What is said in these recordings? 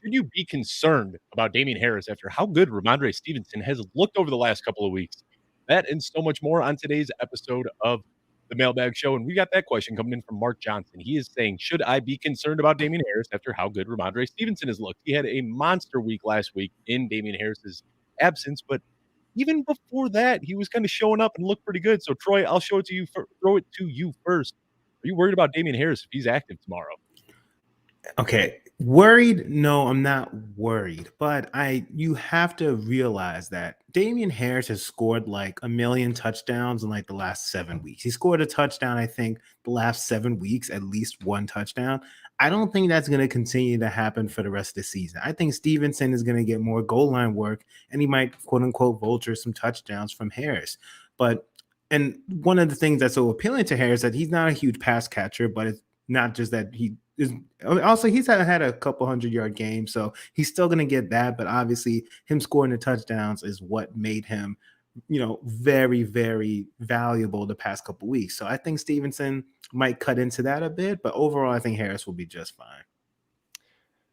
Should you be concerned about Damien Harris after how good Rhamondre Stevenson has looked over the last couple of weeks? That and so much more on today's episode of the Mailbag Show. And we got that question coming in from Mark Johnson. He is saying, should I be concerned about Damien Harris after how good Rhamondre Stevenson has looked? He had a monster week last week in Damien Harris's absence, but even before that, he was kind of showing up and looked pretty good. So, Troy, I'll throw it to you first. Are you worried about Damien Harris if he's active tomorrow? Okay, worried? No, I'm not worried. But you have to realize that Damien Harris has scored like 1 million touchdowns in like the last 7 weeks. He scored a touchdown, I think, the last 7 weeks, at least one touchdown. I don't think that's going to continue to happen for the rest of the season. I think Stevenson is going to get more goal line work, and he might, quote unquote, vulture some touchdowns from Harris. And one of the things that's so appealing to Harris is that he's not a huge pass catcher, but it's not just that he is. Also, he's had a couple 100-yard games, so he's still going to get that. But obviously, him scoring the touchdowns is what made him, very, very valuable the past couple weeks. So I think Stevenson might cut into that a bit, but overall, I think Harris will be just fine.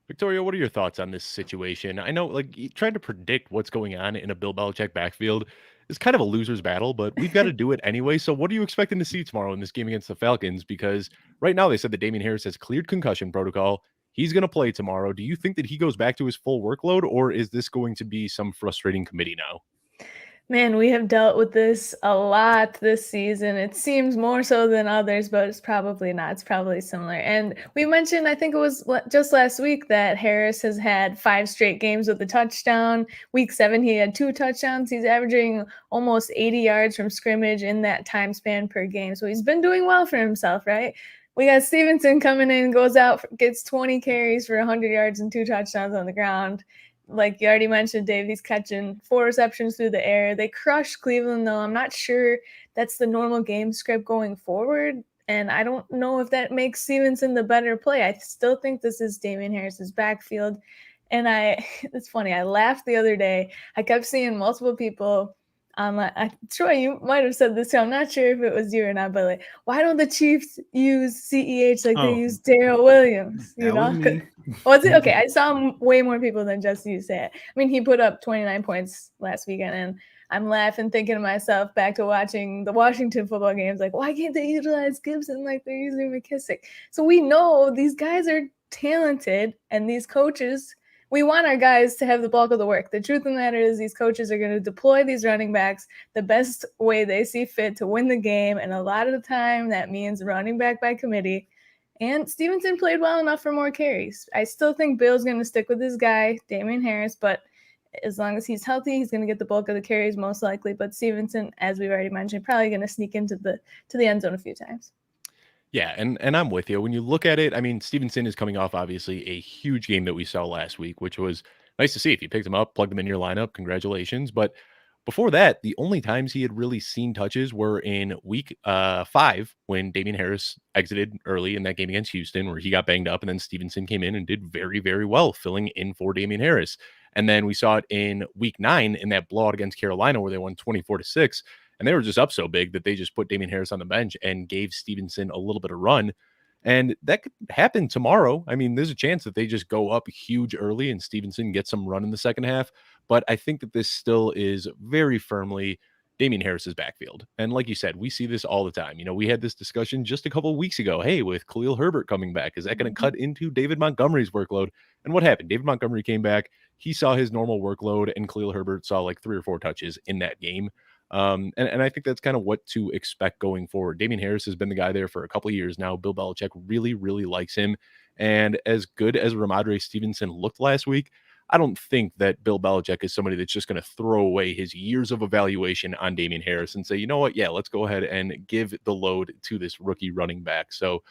Victoria, what are your thoughts on this situation? I know, like, trying to predict what's going on in a Bill Belichick backfield is kind of a loser's battle, but we've got to do it anyway. So what are you expecting to see tomorrow in this game against the Falcons? Because right now they said that Damien Harris has cleared concussion protocol. He's going to play tomorrow. Do you think that he goes back to his full workload, or is this going to be some frustrating committee now? Man, we have dealt with this a lot this season. It seems more so than others, but it's probably not. It's probably similar. And we mentioned, I think it was just last week, that Harris has had 5 straight games with a touchdown. Week 7, he had 2 touchdowns. He's averaging almost 80 yards from scrimmage in that time span per game. So he's been doing well for himself, right? We got Stevenson coming in, goes out, gets 20 carries for 100 yards and 2 touchdowns on the ground. Like you already mentioned, Dave, he's catching 4 receptions through the air. They crushed Cleveland, though. I'm not sure that's the normal game script going forward. And I don't know if that makes Stevenson the better play. I still think this is Damien Harris's backfield. And it's funny, I laughed the other day. I kept seeing multiple people Troy, you might have said this too. I'm not sure if it was you or not, but like, why don't the Chiefs use CEH like they use Darrell Williams? Was it? Okay, I saw way more people than just you say it. I mean, he put up 29 points last weekend, and I'm laughing, thinking to myself back to watching the Washington football games, like, why can't they utilize Gibson like they're using McKissick? So we know these guys are talented, and these coaches, we want our guys to have the bulk of the work. The truth of the matter is these coaches are going to deploy these running backs the best way they see fit to win the game, and a lot of the time that means running back by committee. And Stevenson played well enough for more carries. I still think Bill's going to stick with his guy, Damien Harris, but as long as he's healthy, he's going to get the bulk of the carries most likely. But Stevenson, as we've already mentioned, probably going to sneak into the end zone a few times. Yeah, and I'm with you. When you look at it, I mean, Stevenson is coming off, obviously, a huge game that we saw last week, which was nice to see. If you picked him up, plugged him in your lineup, congratulations. But before that, the only times he had really seen touches were in week 5 when Damien Harris exited early in that game against Houston, where he got banged up, and then Stevenson came in and did very, very well filling in for Damien Harris. And then we saw it in week 9 in that blowout against Carolina where they won 24-6. And they were just up so big that they just put Damien Harris on the bench and gave Stevenson a little bit of run. And that could happen tomorrow. I mean, there's a chance that they just go up huge early and Stevenson gets some run in the second half. But I think that this still is very firmly Damien Harris's backfield. And like you said, we see this all the time. You know, we had this discussion just a couple of weeks ago. Hey, with Khalil Herbert coming back, is that going to cut into David Montgomery's workload? And what happened? David Montgomery came back. He saw his normal workload, and Khalil Herbert saw like 3 or 4 touches in that game. And I think that's kind of what to expect going forward. Damien Harris has been the guy there for a couple of years now. Bill Belichick really, really likes him. And as good as Rhamondre Stevenson looked last week, I don't think that Bill Belichick is somebody that's just going to throw away his years of evaluation on Damien Harris and say, you know what? Yeah, let's go ahead and give the load to this rookie running back. So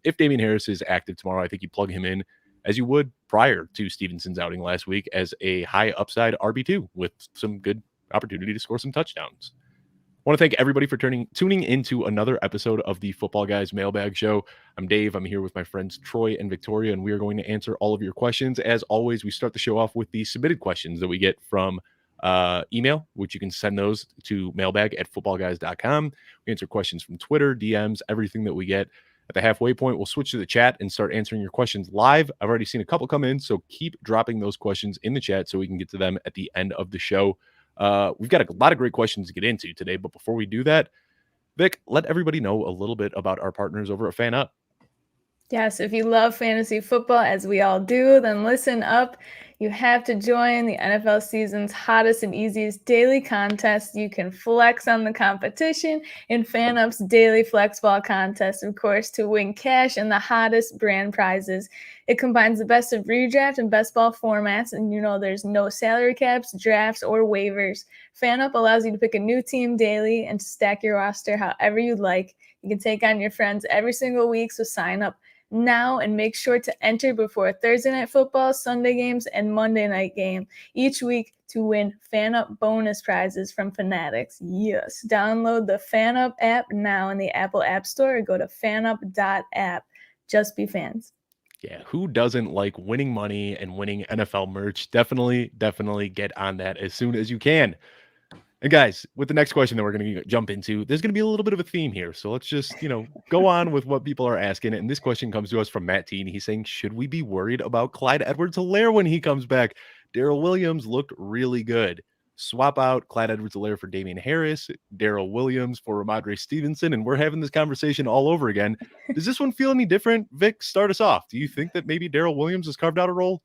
if Damien Harris is active tomorrow, I think you plug him in as you would prior to Stevenson's outing last week as a high upside RB2 with some good opportunity to score some touchdowns. I want to thank everybody for tuning into another episode of the Footballguys Mailbag Show. I'm Dave. I'm here with my friends Troy and Victoria, and we are going to answer all of your questions. As always, we start the show off with the submitted questions that we get from email, which you can send those to mailbag@footballguys.com. We answer questions from Twitter, DMs, everything that we get. At the halfway point, we'll switch to the chat and start answering your questions live. I've already seen a couple come in, so keep dropping those questions in the chat so we can get to them at the end of the show. We've got a lot of great questions to get into today, but before we do that, Vic, let everybody know a little bit about our partners over at FanUp. Yes, if you love fantasy football, as we all do, then listen up. You have to join the NFL season's hottest and easiest daily contest. You can flex on the competition in FanUp's daily flex ball contest, of course, to win cash and the hottest brand prizes. It combines the best of redraft and best ball formats, and there's no salary caps, drafts, or waivers. FanUp allows you to pick a new team daily and to stack your roster however you'd like. You can take on your friends every single week, so sign up now and make sure to enter before Thursday Night Football, Sunday games, and Monday night game each week to win FanUp bonus prizes from Fanatics. Yes, download the FanUp app now in the Apple App Store or go to fanup.app. Just be fans. Yeah, who doesn't like winning money and winning NFL merch? Definitely get on that as soon as you can. And guys, with the next question that we're going to jump into, there's going to be a little bit of a theme here. So let's just, go on with what people are asking. And this question comes to us from Matt T. And he's saying, should we be worried about Clyde Edwards-Helaire when he comes back? Darrell Williams looked really good. Swap out Clyde Edwards-Helaire for Damien Harris, Darrell Williams for Rhamondre Stevenson, and we're having this conversation all over again. Does this one feel any different? Vic, start us off. Do you think that maybe Darrell Williams has carved out a role?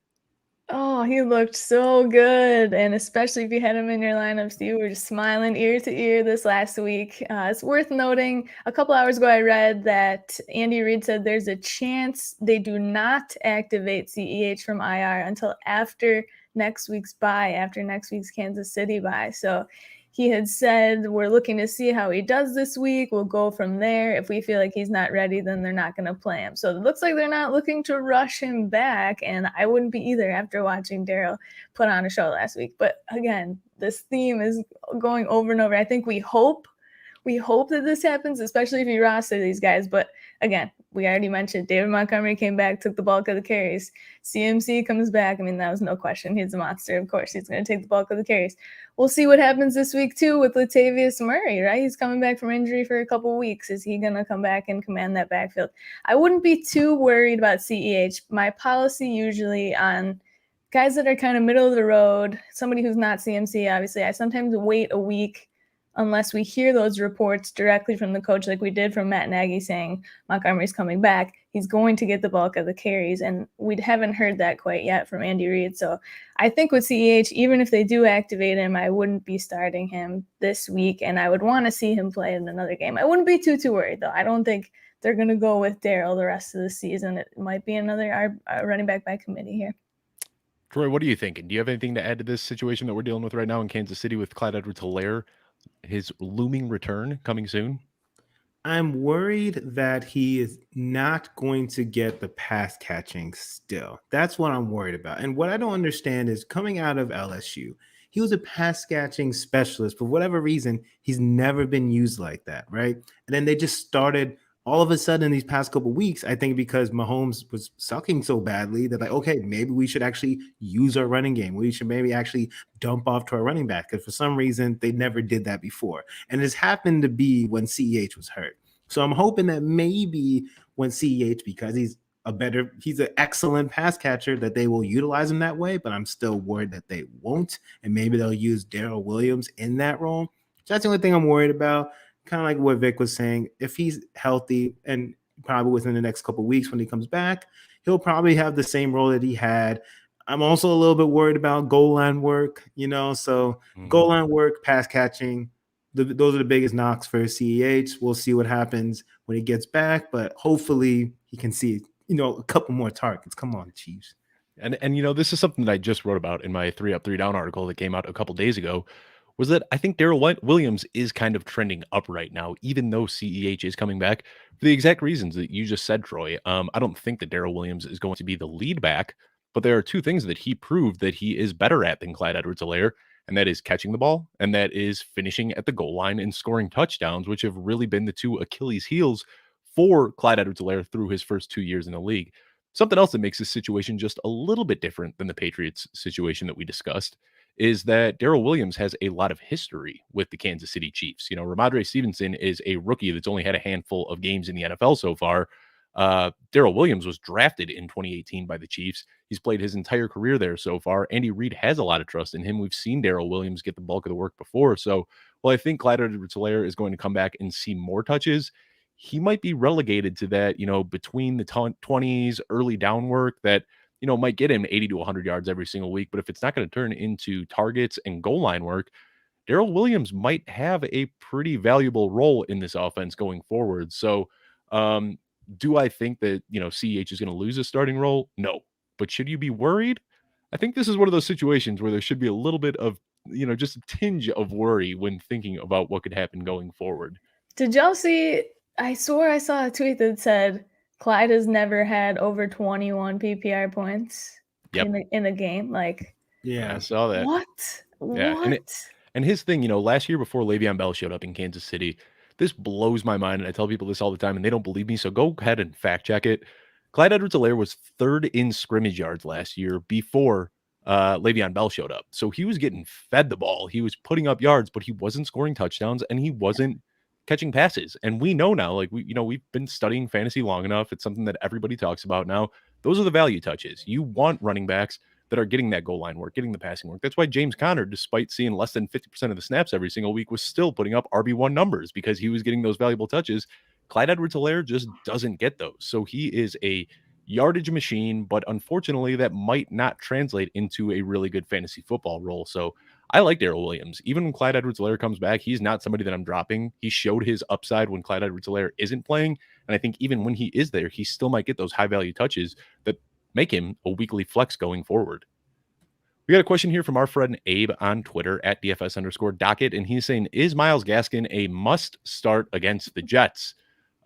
Oh, he looked so good. And especially if you had him in your lineups, you were just smiling ear to ear this last week. It's worth noting, a couple hours ago, I read that Andy Reid said there's a chance they do not activate CEH from IR until after next week's bye, after next week's Kansas City bye. So he had said, we're looking to see how he does this week. We'll go from there. If we feel like he's not ready, then they're not going to play him. So it looks like they're not looking to rush him back. And I wouldn't be either after watching Darrell put on a show last week. But again, this theme is going over and over. I think we hope that this happens, especially if you roster these guys. But again, we already mentioned David Montgomery came back, took the bulk of the carries. CMC comes back. I mean, that was no question. He's a monster. Of course, he's going to take the bulk of the carries. We'll see what happens this week, too, with Latavius Murray, right? He's coming back from injury for a couple of weeks. Is he going to come back and command that backfield? I wouldn't be too worried about CEH. My policy usually on guys that are kind of middle of the road, somebody who's not CMC, obviously, I sometimes wait a week unless we hear those reports directly from the coach, like we did from Matt Nagy saying Montgomery's coming back, he's going to get the bulk of the carries. And we haven't heard that quite yet from Andy Reid. So I think with CEH, even if they do activate him, I wouldn't be starting him this week. And I would want to see him play in another game. I wouldn't be too worried, though. I don't think they're going to go with Darrell the rest of the season. It might be another running back by committee here. Troy, what are you thinking? Do you have anything to add to this situation that we're dealing with right now in Kansas City with Clyde Edwards-Helaire? His looming return coming soon? I'm worried that he is not going to get the pass catching still. That's what I'm worried about. And what I don't understand is coming out of LSU, he was a pass catching specialist. For whatever reason, he's never been used like that, right? And then they just started all of a sudden these past couple of weeks, I think because Mahomes was sucking so badly that okay, maybe we should actually use our running game. We should maybe actually dump off to our running back, because for some reason they never did that before. And it's happened to be when CEH was hurt. So I'm hoping that maybe when CEH, because he's an excellent pass catcher, that they will utilize him that way, but I'm still worried that they won't. And maybe they'll use Darrell Williams in that role. That's the only thing I'm worried about. Kind of like what Vic was saying, if he's healthy and probably within the next couple of weeks when he comes back, he'll probably have the same role that he had. I'm also a little bit worried about goal line work, so goal line work, pass catching, those are the biggest knocks for CEH. We'll see what happens when he gets back, but hopefully he can see, a couple more targets. Come on, Chiefs. And this is something that I just wrote about in my 3 Up, 3 Down article that came out a couple days ago, was that I think Darrell Williams is kind of trending up right now, even though CEH is coming back, for the exact reasons that you just said, Troy. I don't think that Darrell Williams is going to be the lead back, but there are two things that he proved that he is better at than Clyde Edwards-Helaire, and that is catching the ball, and that is finishing at the goal line and scoring touchdowns, which have really been the two Achilles heels for Clyde Edwards-Helaire through his first 2 years in the league. Something else that makes this situation just a little bit different than the Patriots situation that we discussed is that Darrell Williams has a lot of history with the Kansas City Chiefs. Rhamondre Stevenson is a rookie that's only had a handful of games in the NFL so far. Darrell Williams was drafted in 2018 by the Chiefs. He's played his entire career there so far. Andy Reid has a lot of trust in him. We've seen Darrell Williams get the bulk of the work before. So, I think Clyde Edwards-Helaire is going to come back and see more touches. He might be relegated to that, between the 20s, early down work that, might get him 80 to 100 yards every single week. But if it's not going to turn into targets and goal line work, Darrell Williams might have a pretty valuable role in this offense going forward. So, do I think that, CEH is going to lose a starting role? No. But should you be worried? I think this is one of those situations where there should be a little bit of, just a tinge of worry when thinking about what could happen going forward. Did y'all see? I swore I saw a tweet that said Clyde has never had over 21 PPR points in a game. Like, yeah, I saw that. What? Yeah, what? And his thing, last year before Le'Veon Bell showed up in Kansas City, this blows my mind, and I tell people this all the time, and they don't believe me, so go ahead and fact check it. Clyde Edwards-Helaire was third in scrimmage yards last year before Le'Veon Bell showed up. So he was getting fed the ball. He was putting up yards, but he wasn't scoring touchdowns, and he wasn't catching passes. And we know now, like, we've been studying fantasy long enough. It's something that everybody talks about now. Those are the value touches. You want running backs that are getting that goal line work, getting the passing work. That's why James Conner, despite seeing less than 50% of the snaps every single week, was still putting up RB1 numbers because he was getting those valuable touches. Clyde Edwards-Helaire just doesn't get those. So he is a yardage machine, but unfortunately that might not translate into a really good fantasy football role. So I like Darrell Williams. Even when Clyde Edwards-Helaire comes back, he's not somebody that I'm dropping. He showed his upside when Clyde Edwards-Helaire isn't playing. And I think even when he is there, he still might get those high value touches that make him a weekly flex going forward. We got a question here from our friend Abe on Twitter at DFS_docket. And he's saying, is Myles Gaskin a must start against the Jets?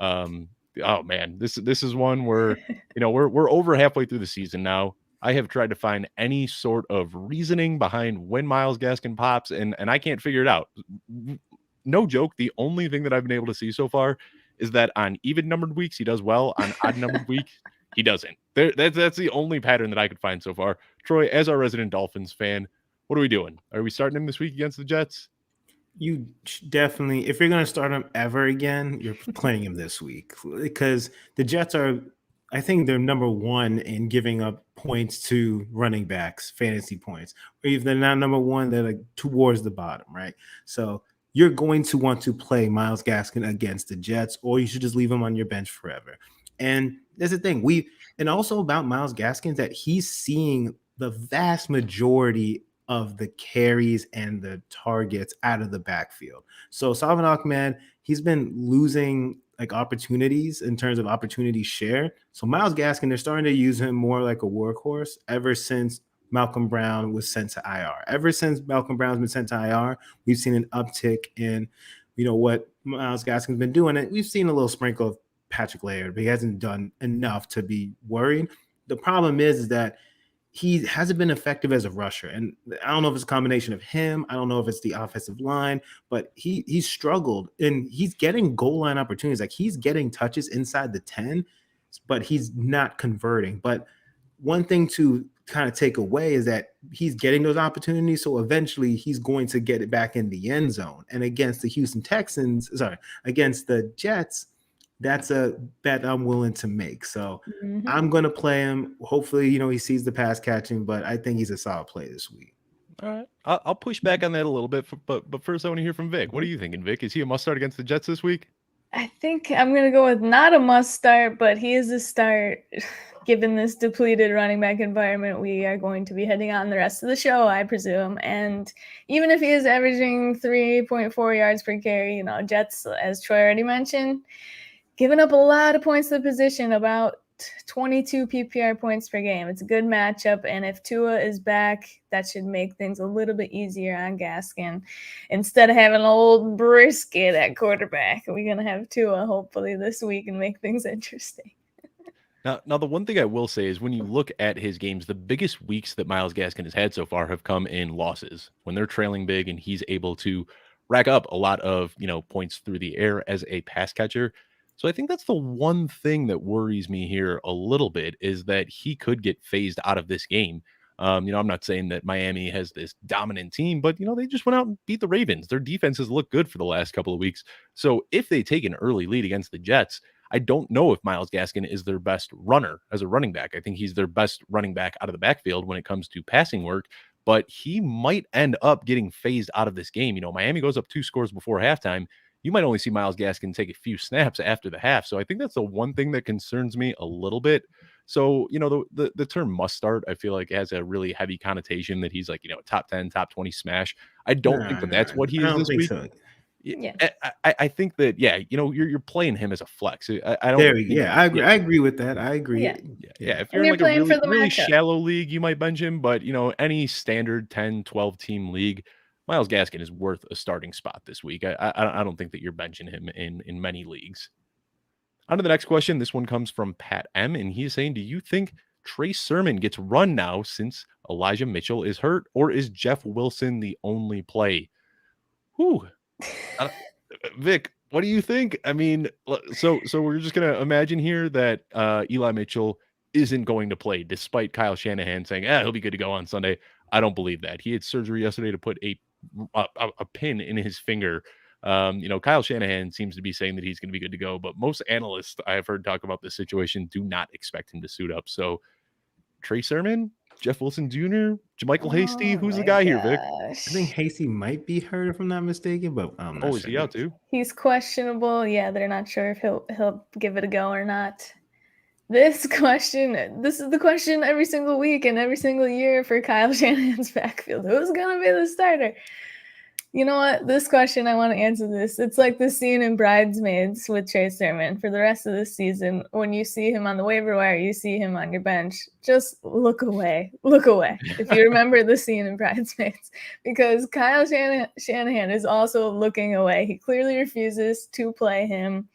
Oh man, this is one where, we're over halfway through the season now. I have tried to find any sort of reasoning behind when Myles Gaskin pops, and I can't figure it out. No joke. The only thing that I've been able to see so far is that on even numbered weeks, he does well. On odd numbered weeks, he doesn't. That's the only pattern that I could find so far. Troy, as our resident Dolphins fan, what are we doing? Are we starting him this week against the Jets? You definitely, if you're going to start him ever again, you're playing him this week because the Jets are, I think they're number one in giving up points to running backs, fantasy points. Or if they're not number one, they're like towards the bottom, right? So you're going to want to play Myles Gaskin against the Jets, or you should just leave him on your bench forever. And there's the thing, and also about Myles Gaskin, that he's seeing the vast majority of the carries and the targets out of the backfield. So Salvon Ahmed, he's been losing like opportunities in terms of opportunity share. So Myles Gaskin, they're starting to use him more like a workhorse ever since Malcolm Brown was sent to IR. Ever since Malcolm Brown's been sent to IR, we've seen an uptick in, what Myles Gaskin's been doing. And we've seen a little sprinkle of Patrick Laird, but he hasn't done enough to be worried. The problem is that he hasn't been effective as a rusher. And I don't know if it's a combination of him. I don't know if it's the offensive line, but he's struggled, and he's getting goal line opportunities. Like, he's getting touches inside the 10, but he's not converting. But one thing to kind of take away is that he's getting those opportunities. So eventually he's going to get it back in the end zone. And against the Jets, that's a bet I'm willing to make. So I'm going to play him. Hopefully, he sees the pass catching, but I think he's a solid play this week. All right. I'll push back on that a little bit, but first I want to hear from Vic. What are you thinking, Vic? Is he a must start against the Jets this week? I think I'm going to go with not a must start, but he is a start. Given this depleted running back environment, we are going to be heading on the rest of the show, I presume. And even if he is averaging 3.4 yards per carry, Jets, as Troy already mentioned, giving up a lot of points to the position, about 22 PPR points per game. It's a good matchup, and if Tua is back, that should make things a little bit easier on Gaskin. Instead of having old Brisket at quarterback, we're going to have Tua hopefully this week and make things interesting. Now, the one thing I will say is when you look at his games, the biggest weeks that Myles Gaskin has had so far have come in losses, when they're trailing big and he's able to rack up a lot of, points through the air as a pass catcher. So I think that's the one thing that worries me here a little bit, is that he could get phased out of this game. I'm not saying that Miami has this dominant team, but, they just went out and beat the Ravens. Their defenses look good for the last couple of weeks. So if they take an early lead against the Jets, I don't know if Myles Gaskin is their best runner as a running back. I think he's their best running back out of the backfield when it comes to passing work, but he might end up getting phased out of this game. Miami goes up 2 scores before halftime. You might only see Myles Gaskin take a few snaps after the half. So I think that's the one thing that concerns me a little bit. So, the term must start, I feel like has a really heavy connotation that he's like, a top 10, top 20 smash. I don't think that that's what he is this week. So. Yeah, I think that, you're playing him as a flex. I don't. I agree. I agree with that. I agree. Yeah. If you're in like a really shallow league, you might bench him, but any standard 10, 12 team league, Myles Gaskin is worth a starting spot this week. I don't think that you're benching him in many leagues. On to the next question. This one comes from Pat M, and he's saying, do you think Trey Sermon gets run now since Elijah Mitchell is hurt, or is Jeff Wilson the only play? Whew. Vic, what do you think? I mean, so we're just going to imagine here that Eli Mitchell isn't going to play despite Kyle Shanahan saying, he'll be good to go on Sunday. I don't believe that. He had surgery yesterday to put a pin in his finger. Kyle Shanahan seems to be saying that he's going to be good to go, but most analysts I have heard talk about this situation do not expect him to suit up. So Trey Sermon, Jeff Wilson Jr., Jermichael Hasty, who's the guy here, Vic? I think Hasty might be hurt if I'm not mistaken, but I'm not sure. Is he out too? He's questionable. Yeah, they're not sure if he'll give it a go or not. This is the question every single week and every single year for Kyle Shanahan's backfield. Who's going to be the starter? You know what? This question, I want to answer this. It's like the scene in Bridesmaids with Trey Sermon. For the rest of the season, when you see him on the waiver wire, you see him on your bench, just look away. Look away. If you remember the scene in Bridesmaids. Because Kyle Shanahan is also looking away. He clearly refuses to play him.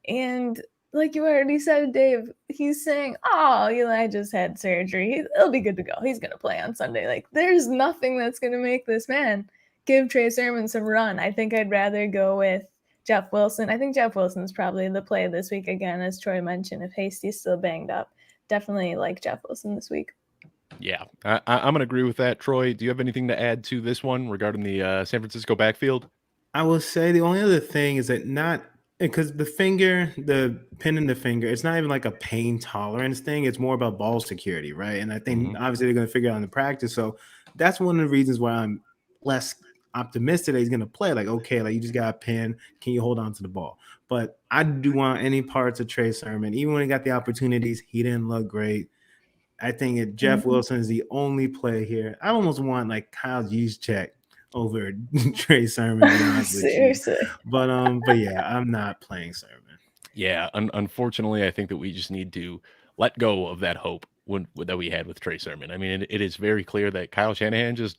And like you already said, Dave, he's saying, Eli just had surgery. He'll be good to go. He's going to play on Sunday. Like, there's nothing that's going to make this man give Trey Sermon some run. I think I'd rather go with Jeff Wilson. I think Jeff Wilson's probably the play this week. Again, as Troy mentioned, if Hasty's still banged up, definitely like Jeff Wilson this week. Yeah, I'm going to agree with that. Troy, do you have anything to add to this one regarding the San Francisco backfield? I will say the only other thing is that because the pin in the finger, it's not even like a pain tolerance thing. It's more about ball security, right? And I think obviously they're going to figure it out in the practice. So that's one of the reasons why I'm less optimistic that he's going to play. Like, okay, like you just got a pin. Can you hold on to the ball? But I do want any parts of Trey Sermon. Even when he got the opportunities, he didn't look great. I think Jeff Wilson is the only play here. I almost want like Kyle Juszczyk over Trey Sermon. Seriously. But yeah, I'm not playing Sermon. Yeah, unfortunately, I think that we just need to let go of that hope that we had with Trey Sermon. I mean, it is very clear that Kyle Shanahan just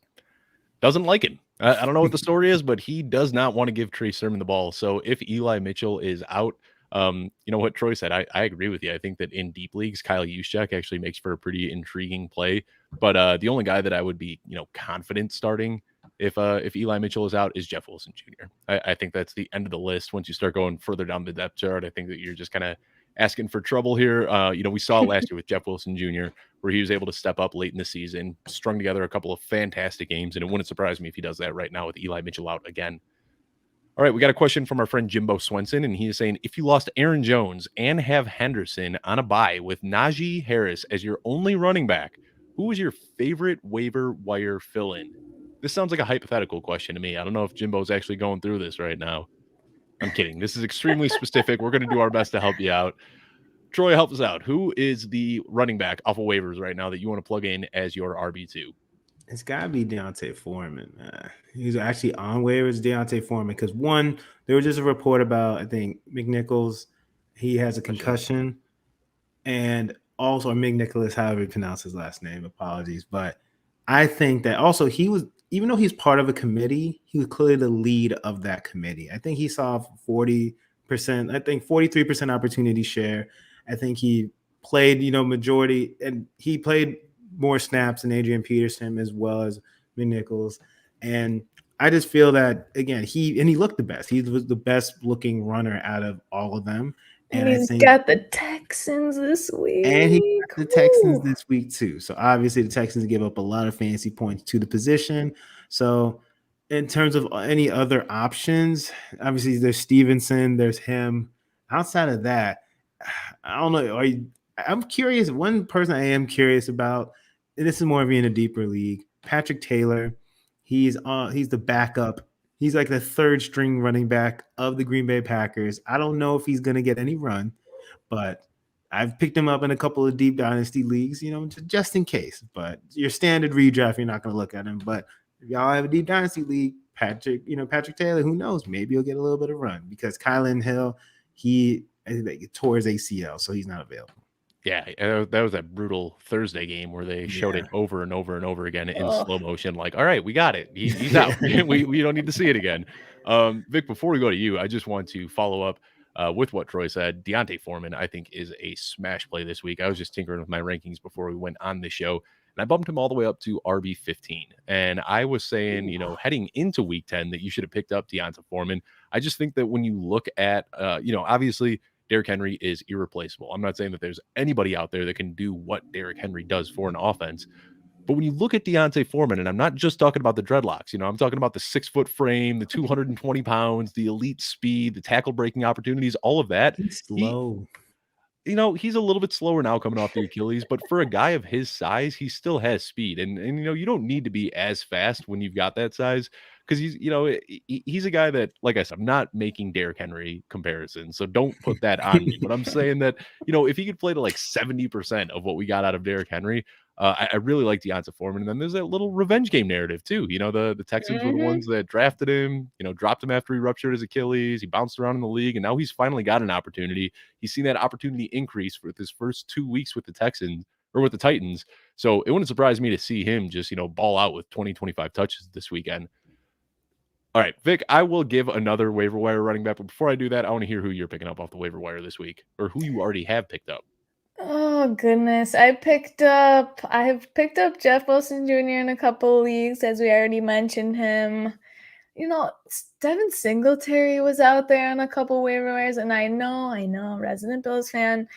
doesn't like him. I don't know what the story is, but he does not want to give Trey Sermon the ball. So if Eli Mitchell is out, you know what Troy said, I agree with you. I think that in deep leagues, Kyle Juszczyk actually makes for a pretty intriguing play. But the only guy that I would be, confident starting if Eli Mitchell is out is Jeff Wilson Jr. I think that's the end of the list. Once you start going further down the depth chart, I think that you're just kind of asking for trouble here. We saw last year with Jeff Wilson Jr., where he was able to step up late in the season, strung together a couple of fantastic games, and it wouldn't surprise me if he does that right now with Eli Mitchell out again. All right, we got a question from our friend Jimbo Swenson, and he is saying, if you lost Aaron Jones and have Henderson on a bye with Najee Harris as your only running back, who was your favorite waiver wire fill-in? This sounds like a hypothetical question to me. I don't know if Jimbo's actually going through this right now. I'm kidding. This is extremely specific. We're going to do our best to help you out. Troy, help us out. Who is the running back off of waivers right now that you want to plug in as your RB2? It's got to be Deontay Foreman. He's actually on waivers, Deontay Foreman, because one, there was just a report about, I think, McNichols. He has a concussion. And also McNicholas, however you pronounce his last name, apologies. But I think that also he was, even though he's part of a committee, he was clearly the lead of that committee. I think he saw 40%, I think 43% opportunity share. I think he played, majority, and he played more snaps than Adrian Peterson as well as McNichols. And I just feel that, again, he looked the best. He was the best looking runner out of all of them. And he's got the Texans this week. And he got the Texans this week too. So obviously the Texans give up a lot of fantasy points to the position. So in terms of any other options, obviously there's Stevenson, there's him. Outside of that, I don't know. I'm curious. One person I am curious about, and this is more of in a deeper league, Patrick Taylor. He's the backup. He's like the third string running back of the Green Bay Packers. I don't know if he's going to get any run, but I've picked him up in a couple of deep dynasty leagues, just in case. But your standard redraft, you're not going to look at him. But if y'all have a deep dynasty league, Patrick Taylor, who knows? Maybe he'll get a little bit of run because Kylan Hill, I think they tore his ACL, so he's not available. Yeah, that was that brutal Thursday game where they showed it over and over and over again in slow motion. Like, all right, we got it. He's out. we don't need to see it again. Vic, before we go to you, I just want to follow up with what Troy said. D'Onta Foreman, I think, is a smash play this week. I was just tinkering with my rankings before we went on the show, and I bumped him all the way up to RB15. And I was saying, heading into week 10 that you should have picked up D'Onta Foreman. I just think that when you look at, obviously, Derrick Henry is irreplaceable. I'm not saying that there's anybody out there that can do what Derrick Henry does for an offense. But when you look at D'Onta Foreman, and I'm not just talking about the dreadlocks, I'm talking about the 6-foot frame, the 220 pounds, the elite speed, the tackle breaking opportunities, all of that. He's slow. He's a little bit slower now coming off the Achilles, but for a guy of his size, he still has speed. And you don't need to be as fast when you've got that size because he's a guy that, like I said, I'm not making Derrick Henry comparisons, so don't put that on me. But I'm saying that, if he could play to like 70% of what we got out of Derrick Henry, I really like D'Onta Foreman. And then there's that little revenge game narrative too. The Texans were the ones that drafted him, dropped him after he ruptured his Achilles. He bounced around in the league, and now he's finally got an opportunity. He's seen that opportunity increase with his first 2 weeks with the Texans or with the Titans. So it wouldn't surprise me to see him just, ball out with 20-25 touches this weekend. All right, Vic, I will give another waiver wire running back. But before I do that, I want to hear who you're picking up off the waiver wire this week or who you already have picked up. Oh, goodness. I have picked up Jeff Wilson Jr. in a couple of leagues, as we already mentioned him. Devin Singletary was out there on a couple waiver wires, and I know, resident Bills fan,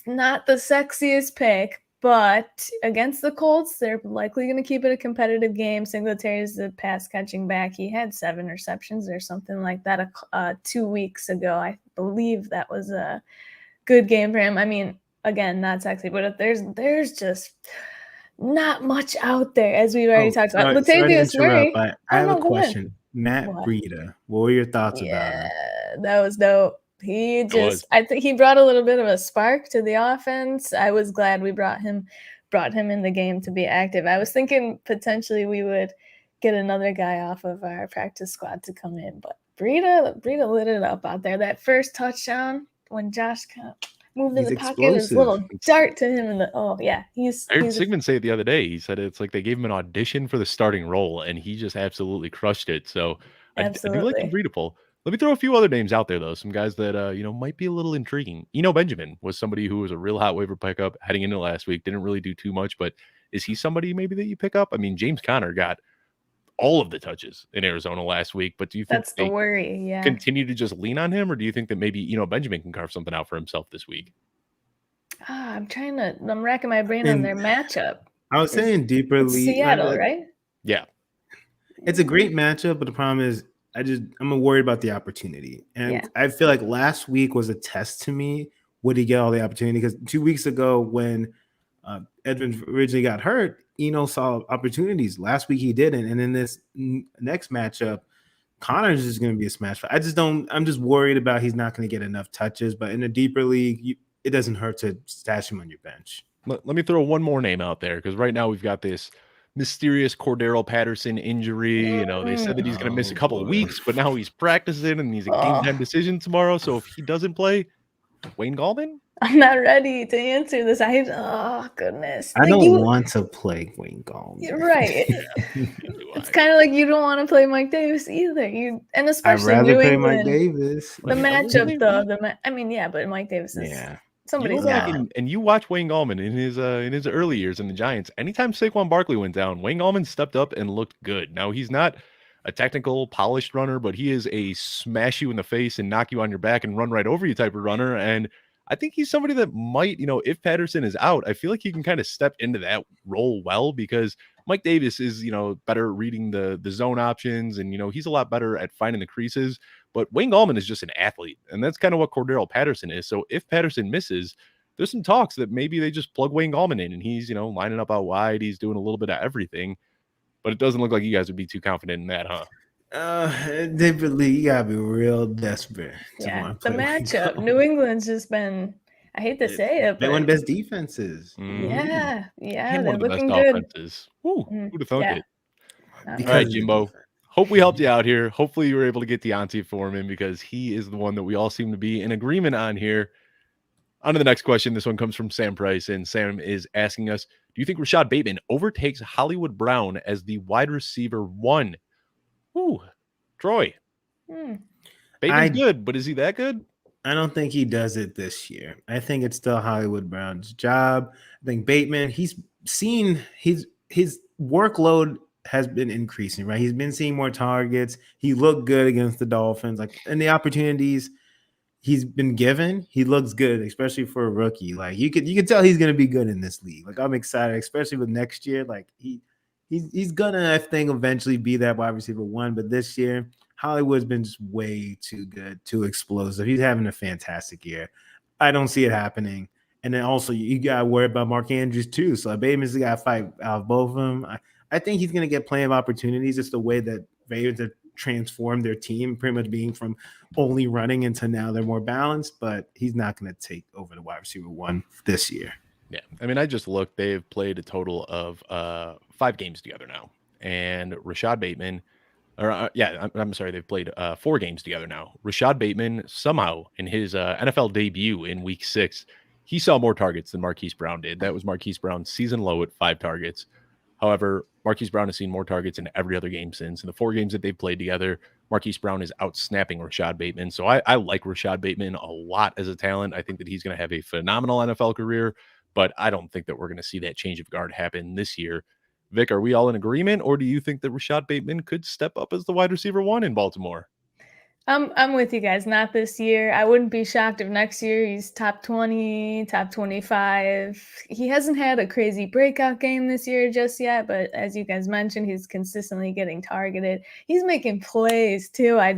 not the sexiest pick, but against the Colts, they're likely going to keep it a competitive game. Singletary is the pass-catching back. He had 7 receptions or something like that 2 weeks ago. I believe that was a good game for him. I mean, again, not sexy, but if there's just not much out there, as we've already talked about. Latavius Murray. I have a question. Matt Breida, what were your thoughts about him? That was dope. I think he brought a little bit of a spark to the offense. I was glad we brought him in the game to be active. I was thinking potentially we would get another guy off of our practice squad to come in, but Breida lit it up out there. That first touchdown when Josh moved in the pocket, his little dart to him I heard Sigmund say it the other day. He said it's like they gave him an audition for the starting role, and he just absolutely crushed it. So I do like the Breida pull. Let me throw a few other names out there, though. Some guys that, might be a little intriguing. Benjamin was somebody who was a real hot waiver pickup heading into last week. Didn't really do too much, but is he somebody maybe that you pick up? I mean, James Conner got all of the touches in Arizona last week, but do you think that's the worry? Yeah. Continue to just lean on him, or do you think that maybe, Benjamin can carve something out for himself this week? I'm racking my brain on their matchup. I was saying deeper league. Seattle, right? Yeah. It's a great matchup, but the problem is I'm worried about the opportunity. And I feel like last week was a test to me. Would he get all the opportunity? Because 2 weeks ago when Edmonds originally got hurt, saw opportunities. Last week he didn't. And in this next matchup, Connor's just going to be a smash. I'm just worried about he's not going to get enough touches. But in a deeper league, it doesn't hurt to stash him on your bench. Let me throw one more name out there because right now we've got this mysterious Cordero Patterson injury. They said that he's going to miss a couple of weeks, but now he's practicing and he's a game time decision tomorrow. So if he doesn't play, Wayne Gallman? I'm not ready to answer this. Goodness. I don't want to play Wayne Gallman. You're right. It's kind of like you don't want to play Mike Davis either. And especially I'd rather New play England, Mike Davis. The matchup, though. But Mike Davis is somebody's and you watch Wayne Gallman in his early years in the Giants. Anytime Saquon Barkley went down, Wayne Gallman stepped up and looked good. Now he's not a technical, polished runner, but he is a smash you in the face and knock you on your back and run right over you type of runner. And I think he's somebody that might, if Patterson is out, I feel like he can kind of step into that role well because Mike Davis is, better reading the zone options and, he's a lot better at finding the creases. But Wayne Gallman is just an athlete, and that's kind of what Cordero Patterson is. So if Patterson misses, there's some talks that maybe they just plug Wayne Gallman in, and he's, lining up out wide. He's doing a little bit of everything, but it doesn't look like you guys would be too confident in that, huh? You gotta be real desperate to want to play. The matchup. Wayne New England's just been, I hate to say it, but they won best defenses. Yeah, and they're one of the looking best good. offenses. Who'd have thunk it? All Because right, Jimbo. Hope we helped you out here. Hopefully you were able to get Deontay Foreman because he is the one that we all seem to be in agreement on here. On to the next question. This one comes from Sam Price, and Sam is asking us, do you think Rashad Bateman overtakes Hollywood Brown as the wide receiver 1? Ooh, Troy. Bateman's good, but is he that good? I don't think he does it this year. I think it's still Hollywood Brown's job. I think Bateman, he's seen his workload has been increasing, right? He's been seeing more targets. He looked good against the Dolphins. And the opportunities he's been given, he looks good, especially for a rookie. Like you could tell he's gonna be good in this league. Like I'm excited, especially with next year. Like he's gonna, I think, eventually be that wide receiver 1. But this year, Hollywood's been just way too good, too explosive. He's having a fantastic year. I don't see it happening. And then also you got to worry about Mark Andrews too. So Bateman's got to fight out of both of them. I think he's going to get plenty of opportunities. It's the way that Ravens have transformed their team, pretty much being from only running into now they're more balanced. But he's not going to take over the wide receiver 1 this year. Yeah. I mean, I just looked. They've played a total of 5 games together now. And Rashad Bateman – I'm sorry. They've played 4 games together now. Rashad Bateman, somehow in his NFL debut in week 6, he saw more targets than Marquise Brown did. That was Marquise Brown's season low at 5 targets. However, Marquise Brown has seen more targets in every other game since. In the 4 games that they've played together, Marquise Brown is out-snapping Rashad Bateman. So I like Rashad Bateman a lot as a talent. I think that he's going to have a phenomenal NFL career, but I don't think that we're going to see that change of guard happen this year. Vic, are we all in agreement, or do you think that Rashad Bateman could step up as the wide receiver 1 in Baltimore? I'm with you guys. Not this year. I wouldn't be shocked if next year he's top 20, top 25. He hasn't had a crazy breakout game this year just yet, but as you guys mentioned, he's consistently getting targeted. He's making plays too. I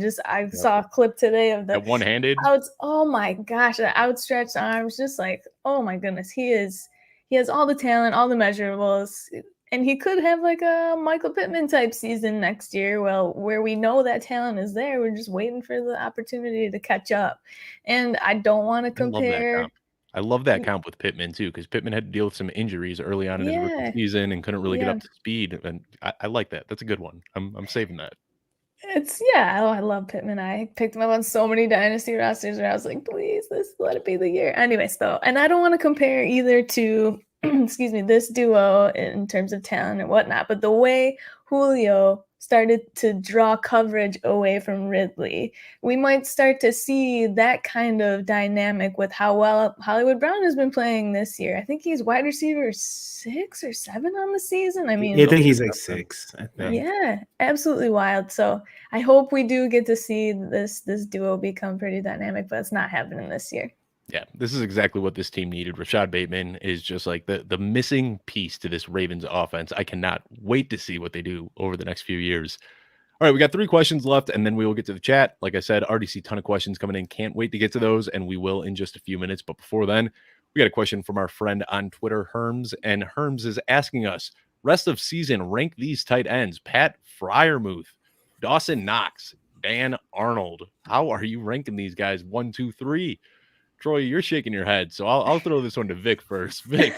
saw a clip today of the one-handed. Oh my gosh, the outstretched arms, just like, oh my goodness. He has all the talent, all the measurables. And he could have like a Michael Pittman type season next year. Well, where we know that talent is there, we're just waiting for the opportunity to catch up. And I don't want to compare. I love that comp with Pittman too, because Pittman had to deal with some injuries early on in his rookie season and couldn't really get up to speed. And I like that. That's a good one. I'm saving that. I love Pittman. I picked him up on so many dynasty rosters where I was like, please, let it be the year. Anyways, though, and I don't want to compare either to this duo in terms of talent and whatnot, but the way Julio started to draw coverage away from Ridley, we might start to see that kind of dynamic with how well Hollywood Brown has been playing this year. I think he's wide receiver 6 or 7 on the season. I mean, I think he's like 6. I think. Yeah, absolutely wild. So I hope we do get to see this duo become pretty dynamic, but it's not happening this year. Yeah, this is exactly what this team needed. Rashad Bateman is just like the missing piece to this Ravens offense. I cannot wait to see what they do over the next few years. All right, we got 3 questions left, and then we will get to the chat. Like I said, already see a ton of questions coming in. Can't wait to get to those, and we will in just a few minutes. But before then, we got a question from our friend on Twitter, Herms, and Herms is asking us, rest of season, rank these tight ends: Pat Freiermuth, Dawson Knox, Dan Arnold. How are you ranking these guys? 1, 2, 3. Troy, you're shaking your head, so I'll throw this one to Vic first. Vic,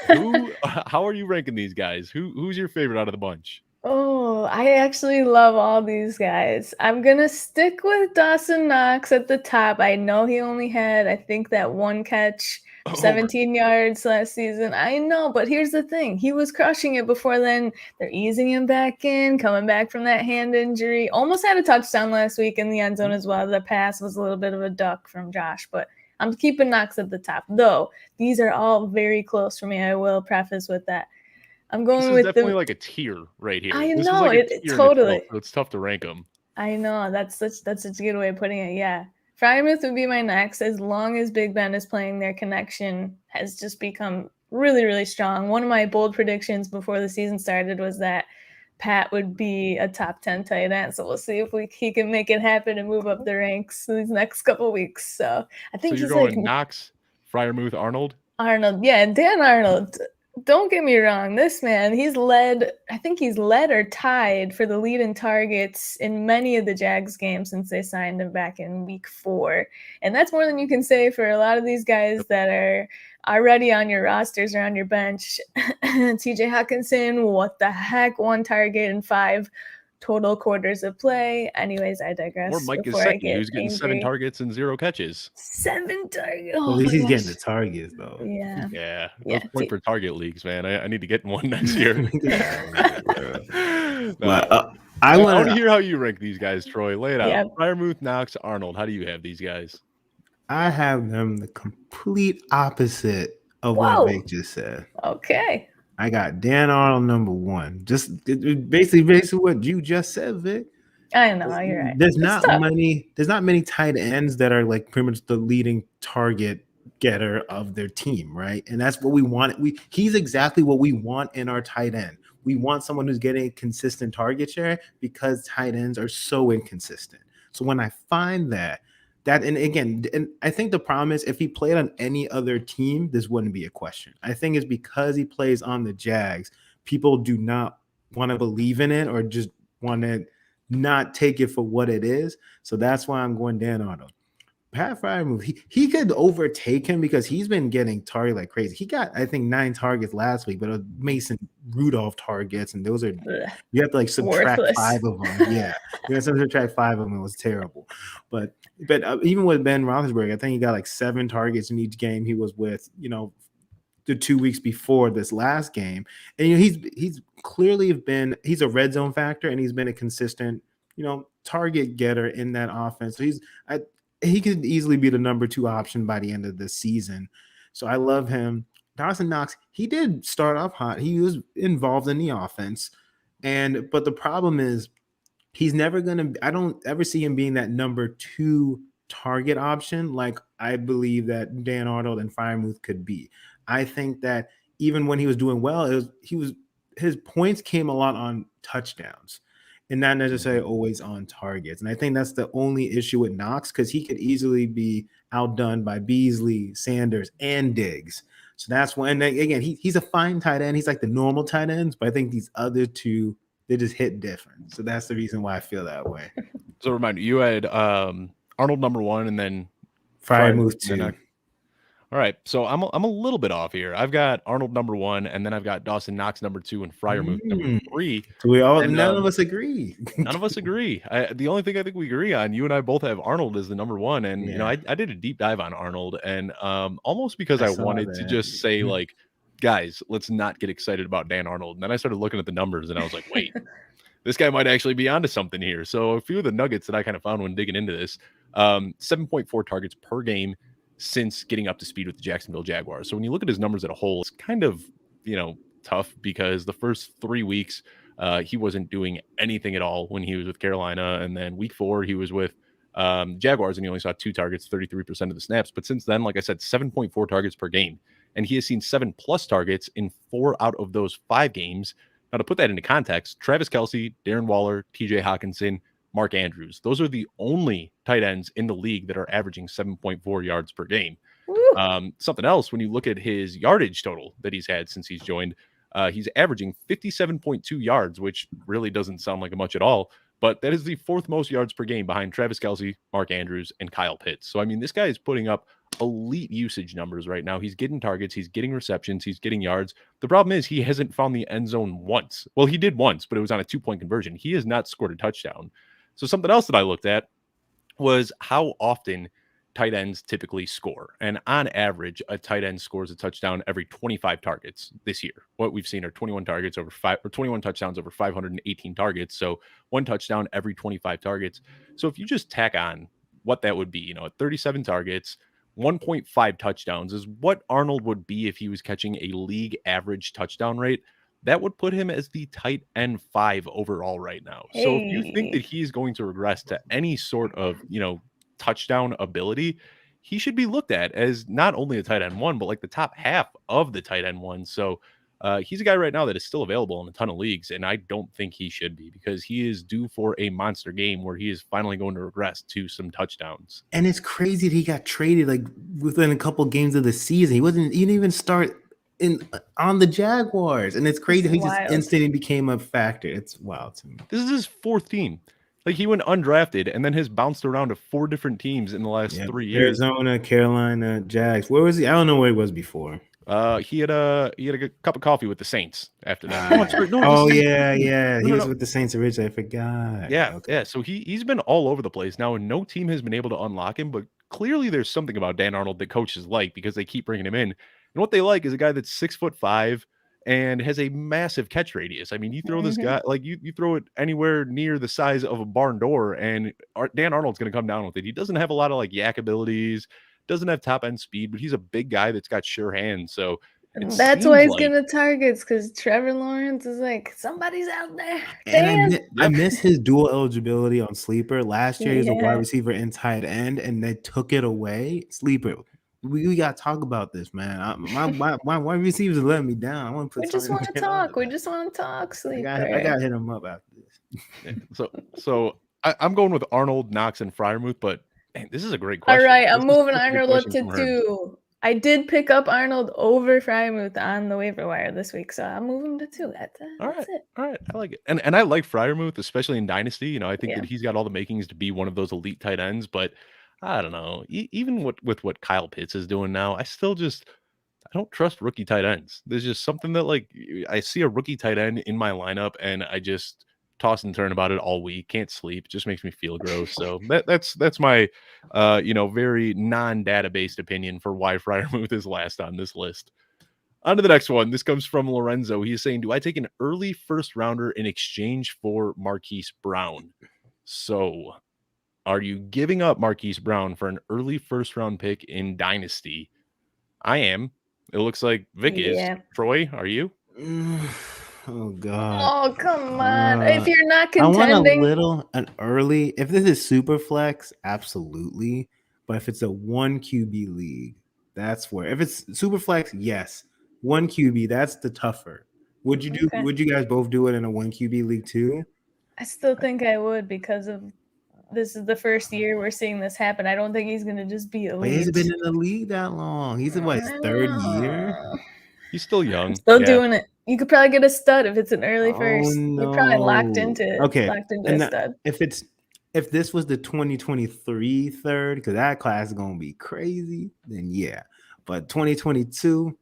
how are you ranking these guys? Who's your favorite out of the bunch? Oh, I actually love all these guys. I'm going to stick with Dawson Knox at the top. I know he only had, I think, that 1 catch, 17 yards last season. I know, but here's the thing. He was crushing it before then. They're easing him back in, coming back from that hand injury. Almost had a touchdown last week in the end zone as well. The pass was a little bit of a duck from Josh, but I'm keeping Knox at the top, though. These are all very close for me. I will preface with that. I'm going with definitely like a tier right here. I know it totally. So it's tough to rank them. I know that's such a good way of putting it. Yeah, Freiermuth would be my next, as long as Big Ben is playing. Their connection has just become really, really strong. One of my bold predictions before the season started was that Pat would be a top 10 tight end. So we'll see if he can make it happen and move up the ranks these next couple of weeks. So I think you're he's going like Knox, Freiermuth, Arnold. Arnold. Yeah, Dan Arnold. Don't get me wrong. This man, I think he's led or tied for the lead in targets in many of the Jags games since they signed him back in week 4. And that's more than you can say for a lot of these guys that are already on your rosters or on your bench. TJ Hawkinson, what the heck? 1 target in 5 total quarters of play. Anyways, I digress. Or Mike before I Gesicki, get who's getting 7 angry. targets and 0 catches. 7 targets. At Oh least my he's gosh. getting the targets, though. Yeah. Yeah, Yeah, those point per target leagues, man. I need to get in one next year. But I want to hear how you rank these guys, Troy. Lay it out. Yeah. Freiermuth, Knox, Arnold. How do you have these guys? I have them the complete opposite of Whoa. what Vic just said. Okay. I got Dan Arnold number 1. Just basically what you just said, Vic. I know, you're right. There's not many tight ends that are like pretty much the leading target getter of their team, right? And that's what we want. He's exactly what we want in our tight end. We want someone who's getting consistent target share because tight ends are so inconsistent. So when I find that, and again, and I think the problem is if he played on any other team, this wouldn't be a question. I think it's because he plays on the Jags, people do not want to believe in it or just want to not take it for what it is. So that's why I'm going Dan Arnold. Pat Freiermuth, he could overtake him because he's been getting targeted like crazy. He got, I think, 9 targets last week, but it was Mason Rudolph targets, and those are you have to like subtract Worthless. 5 of them. Yeah, you have to subtract 5 of them. It was terrible. But even with Ben Roethlisberger, I think he got like 7 targets in each game he was with. The 2 weeks before this last game, and he's clearly he's a red zone factor, and he's been a consistent target getter in that offense. So he could easily be the number 2 option by the end of the season. So I love him. Dawson Knox, he did start off hot. He was involved in the offense, but the problem is he's never gonna. I don't ever see him being that number 2 target option like I believe that Dan Arnold and Freiermuth could be. I think that even when he was doing well, his points came a lot on touchdowns and not necessarily always on targets. And I think that's the only issue with Knox because he could easily be outdone by Beasley, Sanders, and Diggs. So that's when, again, he's a fine tight end. He's like the normal tight ends, but I think these other 2, they just hit different. So that's the reason why I feel that way. So reminder, you had Arnold number 1 and then Freiermuth 2. All right, so I'm a little bit off here. I've got Arnold number 1, and then I've got Dawson Knox number 2 and Freiermuth number 3. So none of us agree. None of us agree. The only thing I think we agree on, you and I both have Arnold as the number 1, and I did a deep dive on Arnold, and almost because I wanted to just say like, guys, let's not get excited about Dan Arnold. And then I started looking at the numbers, and I was like, wait, this guy might actually be onto something here. So a few of the nuggets that I kind of found when digging into this, 7.4 targets per game since getting up to speed with the Jacksonville Jaguars. So when you look at his numbers at a whole, it's kind of, tough because the first 3 weeks, he wasn't doing anything at all when he was with Carolina. And then week 4, he was with Jaguars and he only saw 2 targets, 33% of the snaps. But since then, like I said, 7.4 targets per game. And he has seen 7+ targets in 4 out of those 5 games. Now, to put that into context, Travis Kelce, Darren Waller, TJ Hawkinson, Mark Andrews. Those are the only tight ends in the league that are averaging 7.4 yards per game. Something else, when you look at his yardage total that he's had since he's joined, he's averaging 57.2 yards, which really doesn't sound like much at all. But that is the 4th most yards per game behind Travis Kelce, Mark Andrews, and Kyle Pitts. So, I mean, this guy is putting up elite usage numbers right now. He's getting targets, he's getting receptions, he's getting yards. The problem is he hasn't found the end zone once. Well, he did once, but it was on a 2-point conversion. He has not scored a touchdown. So something else that I looked at was how often tight ends typically score. And on average, a tight end scores a touchdown every 25 targets this year. What we've seen are 21 touchdowns over 518 targets. So 1 touchdown every 25 targets. So if you just tack on what that would be, at 37 targets, 1.5 touchdowns is what Arnold would be if he was catching a league average touchdown rate. That would put him as the tight end 5 overall right now. Hey. So if you think that he's going to regress to any sort of, touchdown ability, he should be looked at as not only a tight end 1, but like the top half of the tight end 1. So He's a guy right now that is still available in a ton of leagues, and I don't think he should be because he is due for a monster game where he is finally going to regress to some touchdowns. And it's crazy that he got traded like within a couple games of the season. He didn't even start on the Jaguars, and it's crazy. He just instantly became a factor. It's wild to me. This is his fourth team. Like he went undrafted and then has bounced around to 4 different teams in the last 3 years. Arizona, Carolina, Jags. Where was he? I don't know where he was before. He had a cup of coffee with the Saints after that. He was with the Saints originally. I forgot. Yeah. So he's been all over the place now, and no team has been able to unlock him. But clearly, there's something about Dan Arnold that coaches like because they keep bringing him in. And what they like is a guy that's 6'5" and has a massive catch radius. I mean, you throw this guy like you throw it anywhere near the size of a barn door, and Dan Arnold's going to come down with it. He doesn't have a lot of like yak abilities. Doesn't have top end speed, but he's a big guy that's got sure hands. So that's why he's getting the targets because Trevor Lawrence is like somebody's out there. And I miss his dual eligibility on Sleeper. Last year he was a wide receiver and tight end, and they took it away. Sleeper, we got to talk about this, man. My wide receivers are letting me down. I want to put. We just want to talk. We just want to talk. Sleeper. I got to hit him up after this. So I'm going with Arnold, Knox, and Freiermuth, but. Man, this is a great question. All right, I'm moving Arnold up to 2. I did pick up Arnold over Freiermuth on the waiver wire this week, so I'm moving to 2. That's it. All right, I like it. And I like Freiermuth, especially in Dynasty. You know, I think that he's got all the makings to be one of those elite tight ends, but I don't know. Even with what Kyle Pitts is doing now, I don't trust rookie tight ends. There's just something that like I see a rookie tight end in my lineup, and I just toss and turn about it all week. Can't sleep. Just makes me feel gross. So that's my very non-data-based opinion for why Freiermuth is last on this list. On to the next one. This comes from Lorenzo. He's saying, do I take an early first rounder in exchange for Marquise Brown? So are you giving up Marquise Brown for an early first round pick in Dynasty? I am. It looks like Vic is. Troy, are you? Oh God! Oh come on! If you're not contending, I want an early. If this is super flex, absolutely. But if it's a 1 QB league, that's where. If it's super flex, yes, 1 QB. That's the tougher. Would you do? Okay. Would you guys both do it in a 1 QB league too? I still think I would because of this is the first year we're seeing this happen. I don't think he's going to just be elite. But he hasn't been in the league that long. He's in his 3rd year. He's still young. Still doing it. You could probably get a stud if it's an early first. No. You're probably locked into it. Okay. Locked into a stud. If this was the 2023 third, because that class is gonna be crazy, then yeah. But 2022,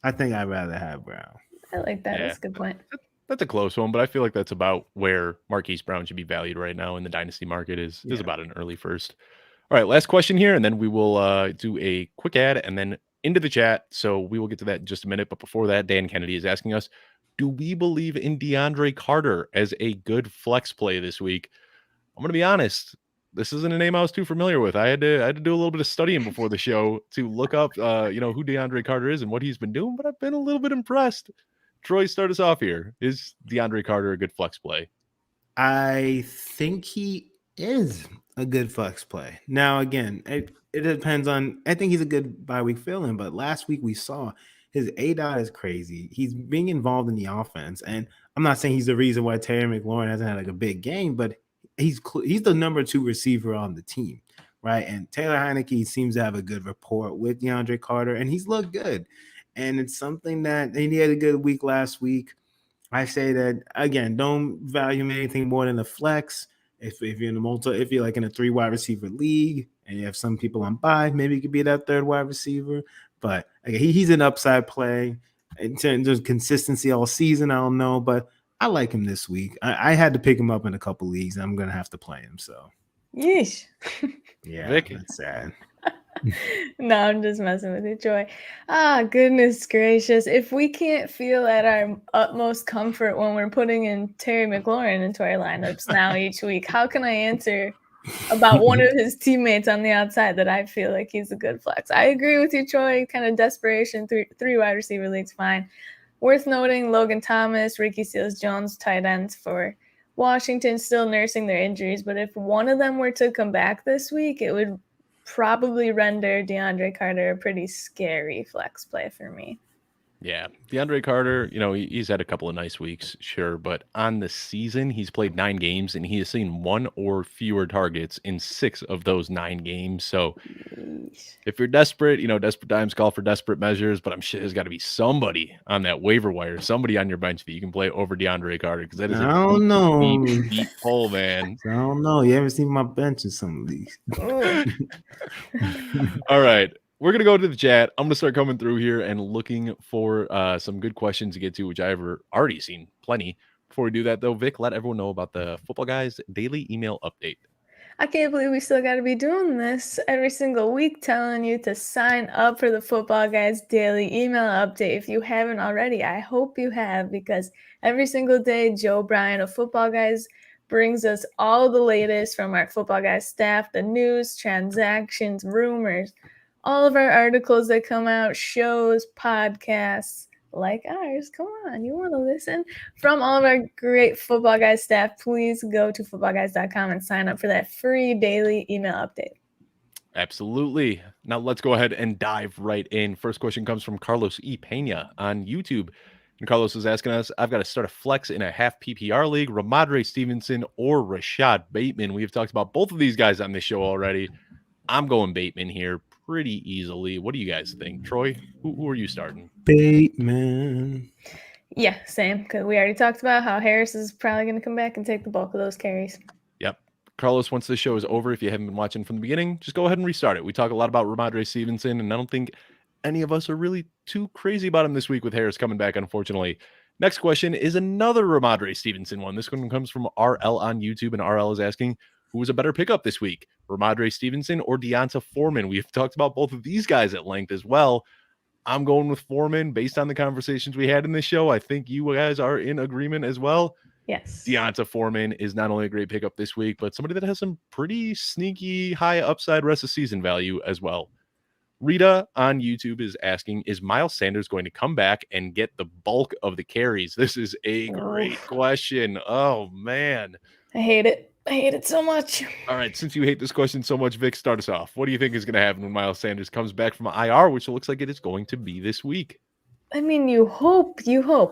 I think I'd rather have Brown. I like that. That's a good point. That's a close one, but I feel like that's about where Marquise Brown should be valued right now in the dynasty market is about an early first. All right, last question here, and then we will do a quick ad and then into the chat. So we will get to that in just a minute. But before that, Dan Kennedy is asking us, do we believe in Deandre Carter as a good flex play this week? I'm going to be honest. This isn't a name I was too familiar with. I had to do a little bit of studying before the show to look up, who Deandre Carter is and what he's been doing. But I've been a little bit impressed. Troy, start us off here. Is Deandre Carter a good flex play? I think he is a good flex play. Now, again, it depends on. I think he's a good bye-week fill-in, but last week we saw his ADOT is crazy. He's being involved in the offense, and I'm not saying he's the reason why Terry McLaurin hasn't had like a big game, but he's the number 2 receiver on the team, right? And Taylor Heineke seems to have a good rapport with DeAndre Carter, and he's looked good. And it's something that he had a good week last week. I say that again, don't value anything more than a flex. If you're in if you're like in a 3 wide receiver league and you have some people on bye, maybe you could be that 3rd wide receiver. But again, he's an upside play in terms of consistency all season. I don't know, but I like him this week. I had to pick him up in a couple leagues. And I'm gonna have to play him. So, yeesh. Yeah, Vic. That's sad. No, I'm just messing with you, Joy. Goodness gracious. If we can't feel at our utmost comfort when we're putting in Terry McLaurin into our lineups now each week, how can I answer about one of his teammates on the outside that I feel like he's a good flex? I agree with you, Troy. Kind of desperation, three wide receiver leagues, fine. Worth noting, Logan Thomas, Ricky Seals-Jones, tight ends for Washington, still nursing their injuries. But if one of them were to come back this week, it would probably render DeAndre Carter a pretty scary flex play for me. Yeah. Deandre Carter, he's had a couple of nice weeks, sure. But on the season, he's played 9 games and he has seen 1 or fewer targets in 6 of those 9 games. So Yeesh. if you're desperate, desperate times call for desperate measures. But I'm sure there's got to be somebody on that waiver wire, somebody on your bench that you can play over DeAndre Carter because that is a I don't know. deep pull, man. I don't know. You haven't seen my bench in some of these. All right. We're going to go to the chat. I'm going to start coming through here and looking for some good questions to get to, which I've already seen plenty. Before we do that, though, Vic, let everyone know about the Football Guys daily email update. I can't believe we still got to be doing this every single week, telling you to sign up for the Football Guys daily email update. If you haven't already, I hope you have, because every single day, Joe Bryan of Football Guys brings us all the latest from our Football Guys staff, the news, transactions, rumors, all of our articles that come out, shows, podcasts like ours. Come on, you want to listen? From all of our great Football Guys staff, please go to footballguys.com and sign up for that free daily email update. Absolutely. Now let's go ahead and dive right in. First question comes from Carlos E. Pena on YouTube. And Carlos is asking us, I've got to start a flex in a half PPR league, Rhamondre Stevenson or Rashad Bateman. We've talked about both of these guys on this show already. I'm going Bateman here pretty easily. What do you guys think? Troy, who are you starting? Bateman. Yeah, same. Because we already talked about how Harris is probably going to come back and take the bulk of those carries. Yep. Carlos, once this show is over, if you haven't been watching from the beginning, just go ahead and restart it. We talk a lot about Rhamondre Stevenson, and I don't think any of us are really too crazy about him this week with Harris coming back, unfortunately. Next question is another Rhamondre Stevenson one. This one comes from RL on YouTube, and RL is asking, who was a better pickup this week, Rhamondre Stevenson or Deonta Foreman? We've talked about both of these guys at length as well. I'm going with Foreman based on the conversations we had in this show. I think you guys are in agreement as well. Yes. Deonta Foreman is not only a great pickup this week, but somebody that has some pretty sneaky high upside rest of season value as well. Rita on YouTube is asking, is Myles Sanders going to come back and get the bulk of the carries? This is a great question. Oh, man. I hate it. I hate it so much. All right, since you hate this question so much, Vic, start us off. What do you think is going to happen when Myles Sanders comes back from IR, which looks like it is going to be this week? I mean, you hope,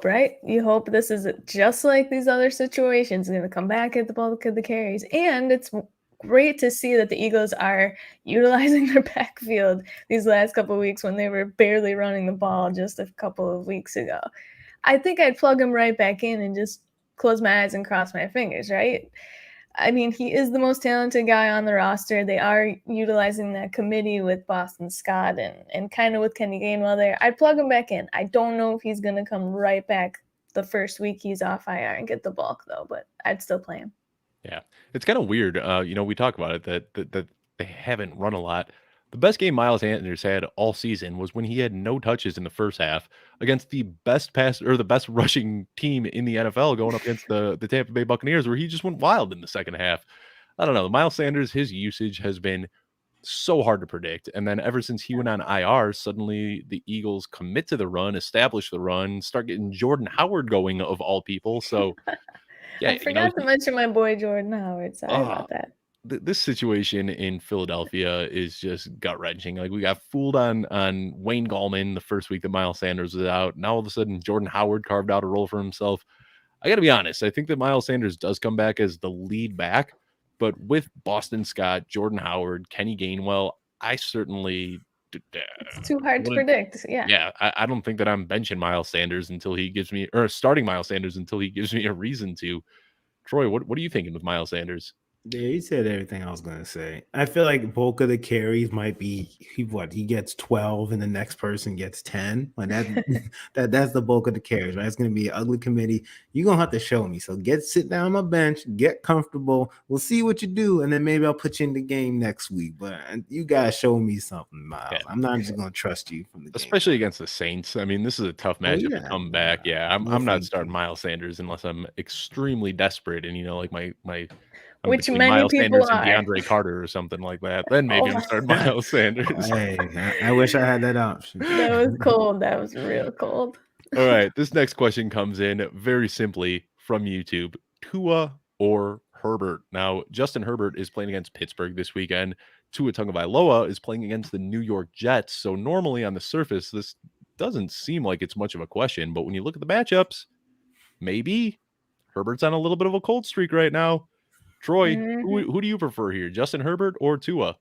right? You hope this is just like these other situations. Going to come back at the bulk of the carries. And it's great to see that the Eagles are utilizing their backfield these last couple of weeks when they were barely running the ball just a couple of weeks ago. I think I'd plug him right back in and just close my eyes and cross my fingers, right? I mean, he is the most talented guy on the roster. They are utilizing that committee with Boston Scott and kind of with Kenny Gainwell there. I'd plug him back in. I don't know if he's going to come right back the first week he's off IR and get the bulk, though, but I'd still play him. Yeah, it's kind of weird. We talk about it that they haven't run a lot. The best game Myles Sanders had all season was when he had no touches in the first half against the best the best rushing team in the NFL, going up against the Tampa Bay Buccaneers, where he just went wild in the second half. I don't know. Myles Sanders, his usage has been so hard to predict. And then ever since he went on IR, suddenly the Eagles commit to the run, establish the run, start getting Jordan Howard going of all people. So yeah, I forgot to mention my boy Jordan Howard. Sorry about that. This situation in Philadelphia is just gut-wrenching. Like, we got fooled on Wayne Gallman the first week that Myles Sanders was out. Now all of a sudden Jordan Howard carved out a role for himself. I got to be honest. I think that Myles Sanders does come back as the lead back, but with Boston Scott, Jordan Howard, Kenny Gainwell, I certainly it's too hard to predict. Yeah. I don't think that I'm benching Myles Sanders until he gives me, or starting Myles Sanders until he gives me a reason to. Troy, what are you thinking with Myles Sanders? Yeah, you said everything I was going to say. I feel like bulk of the carries might be he gets 12 and the next person gets 10. Like that's the bulk of the carries, right? It's going to be an ugly committee. You're going to have to show me. So sit down on my bench, get comfortable. We'll see what you do, and then maybe I'll put you in the game next week. But you guys show me something, Myles. Yeah. I'm not just going to trust you from the game. Especially against the Saints. I mean, this is a tough matchup to come back. Yeah, I'm not starting Myles Sanders unless I'm extremely desperate and like my which many Myles people Sanders and Deandre Carter or something like that. Then maybe I'm starting Myles Sanders. Hey, I wish I had that option. That was cold. That was real cold. All right. This next question comes in very simply from YouTube. Tua or Herbert? Now, Justin Herbert is playing against Pittsburgh this weekend. Tua Tagovailoa is playing against the New York Jets. So normally on the surface, this doesn't seem like it's much of a question. But when you look at the matchups, maybe Herbert's on a little bit of a cold streak right now. Troy, who do you prefer here, Justin Herbert or Tua?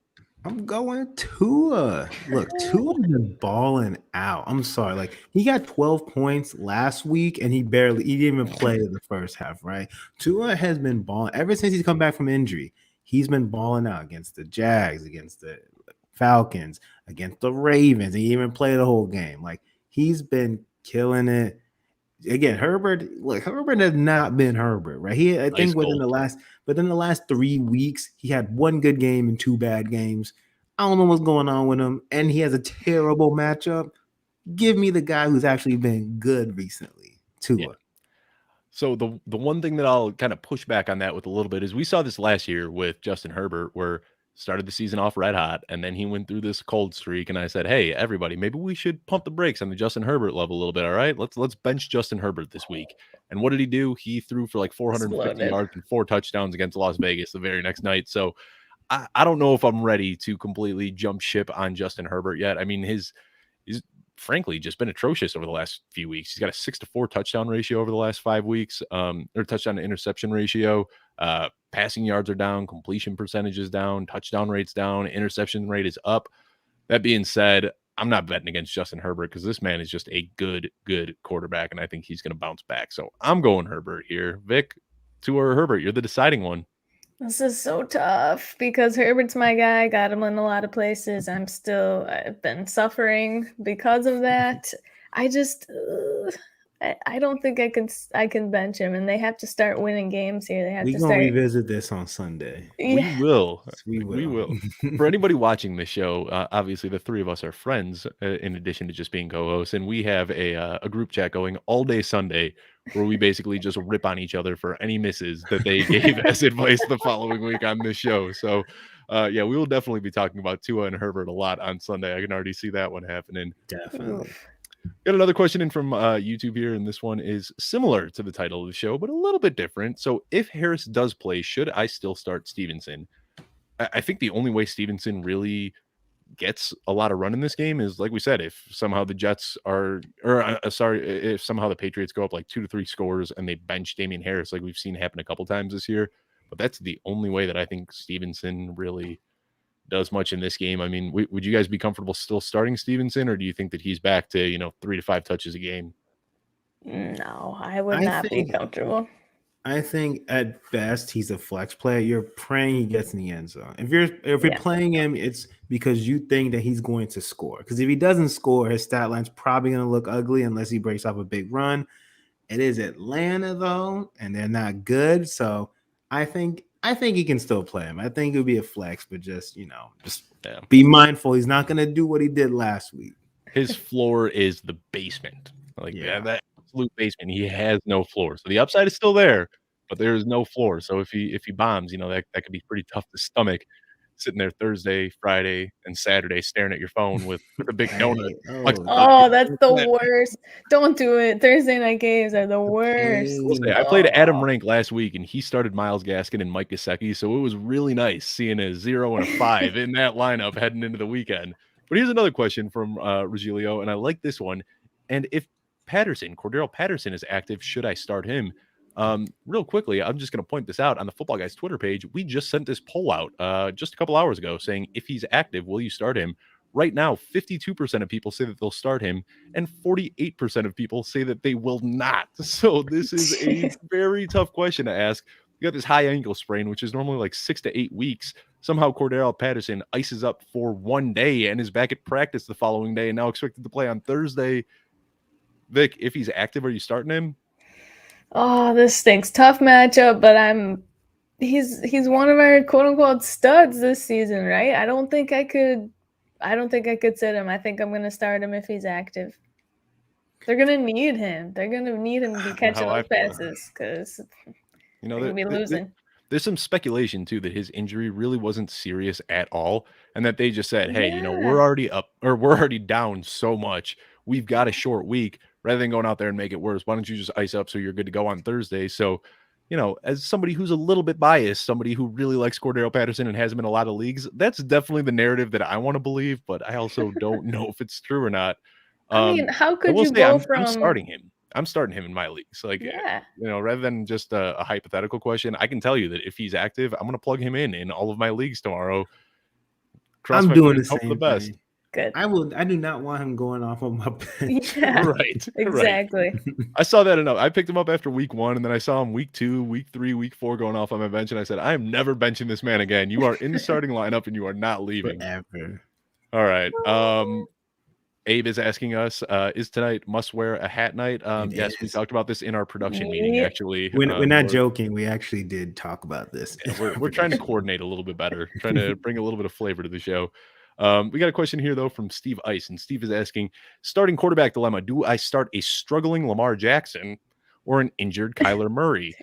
I'm going Tua. Look, Tua's been balling out. I'm sorry. Like, he got 12 points last week and he didn't even play the first half, right? Tua has been balling ever since he's come back from injury. He's been balling out against the Jags, against the Falcons, against the Ravens. He even played the whole game. Like, he's been killing it. Again, Herbert has not been Herbert, right? I think within the last 3 weeks, he had one good game and two bad games. I don't know what's going on with him, and he has a terrible matchup. Give me the guy who's actually been good recently, Tua. Yeah. So the one thing that I'll kind of push back on that with a little bit is we saw this last year with Justin Herbert, where started the season off red hot, and then he went through this cold streak. And I said, hey, everybody, maybe we should pump the brakes on the Justin Herbert level a little bit. All right, let's bench Justin Herbert this week. And what did he do? He threw for like 450 yards and 4 touchdowns against Las Vegas the very next night. So I don't know if I'm ready to completely jump ship on Justin Herbert yet. I mean, he's frankly just been atrocious over the last few weeks. He's got a 6-to-4 touchdown ratio over the last 5 weeks, or touchdown to interception ratio. Passing yards are down, completion percentage is down, touchdown rates down, interception rate is up. That being said, I'm not betting against Justin Herbert because this man is just a good quarterback, and I think he's going to bounce back. So I'm going Herbert here. Vic, Tua or Herbert, you're the deciding one. This is so tough because Herbert's my guy. Got him in a lot of places. I've been suffering because of that. I don't think I can bench him, and they have to start winning games here. We're gonna revisit this on Sunday. Yeah. We will. For anybody watching this show, obviously the three of us are friends, in addition to just being co-hosts, and we have a group chat going all day Sunday where we basically just rip on each other for any misses that they gave as advice the following week on this show. So, we will definitely be talking about Tua and Herbert a lot on Sunday. I can already see that one happening. Definitely. Got another question in from YouTube here, and this one is similar to the title of the show, but a little bit different. So if Harris does play, should I still start Stevenson? I think the only way Stevenson really gets a lot of run in this game is, like we said, if somehow the Jets if somehow the Patriots go up like 2 to 3 scores and they bench Damien Harris, like we've seen happen a couple times this year. But that's the only way that I think Stevenson really does much in this game. I mean, would you guys be comfortable still starting Stevenson, or do you think that he's back to 3 to 5 touches a game? No, I would not be comfortable. I think at best he's a flex player. You're praying he gets in the end zone. If you're playing him, it's because you think that he's going to score. Because if he doesn't score, his stat line's probably going to look ugly unless he breaks off a big run. It is Atlanta though, and they're not good. So I think he can still play him. I think it would be a flex, but just be mindful. He's not going to do what he did last week. His floor is the basement. That absolute basement. He has no floor. So the upside is still there, but there is no floor. So if he bombs, that could be pretty tough to stomach. Sitting there Thursday, Friday, and Saturday staring at your phone with a big donut. That's the worst. Don't do it. Thursday night games are the worst. I played Adam Rank last week, and he started Myles Gaskin and Mike Gesicki, so it was really nice seeing a 0 and a 5 in that lineup heading into the weekend. But here's another question from Regilio, and I like this one. And if Cordero Patterson is active, should I start him? Real quickly, I'm just going to point this out on the Football Guys Twitter page. We just sent this poll out just a couple hours ago saying, if he's active, will you start him? Right now, 52% of people say that they'll start him, and 48% of people say that they will not. So this is a very tough question to ask. You got this high ankle sprain, which is normally like 6 to 8 weeks. Somehow Cordero Patterson ices up for 1 day and is back at practice the following day and now expected to play on Thursday. Vic, if he's active, are you starting him? Oh, this stinks. Tough matchup, but he's one of our quote unquote studs this season, right? I don't think I could sit him. I think I'm gonna start him if he's active. They're gonna need him. They're gonna need him to be catching those passes because they're gonna be losing. There's some speculation too that his injury really wasn't serious at all, and that they just said, "Hey, we're already up, or we're already down so much. We've got a short week. Rather than going out there and make it worse, why don't you just ice up so you're good to go on Thursday?" So, as somebody who's a little bit biased, somebody who really likes Cordero Patterson and has him in a lot of leagues, that's definitely the narrative that I want to believe, but I also don't know if it's true or not. I mean, how I could will you say go I'm from starting him. I'm starting him in my leagues. Like, yeah. rather than just a hypothetical question, I can tell you that if he's active, I'm going to plug him in all of my leagues tomorrow. Cross I'm my doing the fingers, hope for the same best. thing. Good. I do not want him going off on my bench. Yeah. Right. Exactly. I saw that enough. I picked him up after week 1, and then I saw him week 2, week 3, week 4 going off on my bench, and I said, I am never benching this man again. You are in the starting lineup, and you are not leaving. Forever. All right. Abe is asking us, is tonight must wear a hat night? Yes, we is. talked about this in our production meeting, Yeah. actually. We're not joking. We actually did talk about this. Yeah, we're trying to coordinate a little bit better, trying to bring a little bit of flavor to the show. We got a question here, though, from Steve Ice, and Steve is asking, starting quarterback dilemma, do I start a struggling Lamar Jackson or an injured Kyler Murray?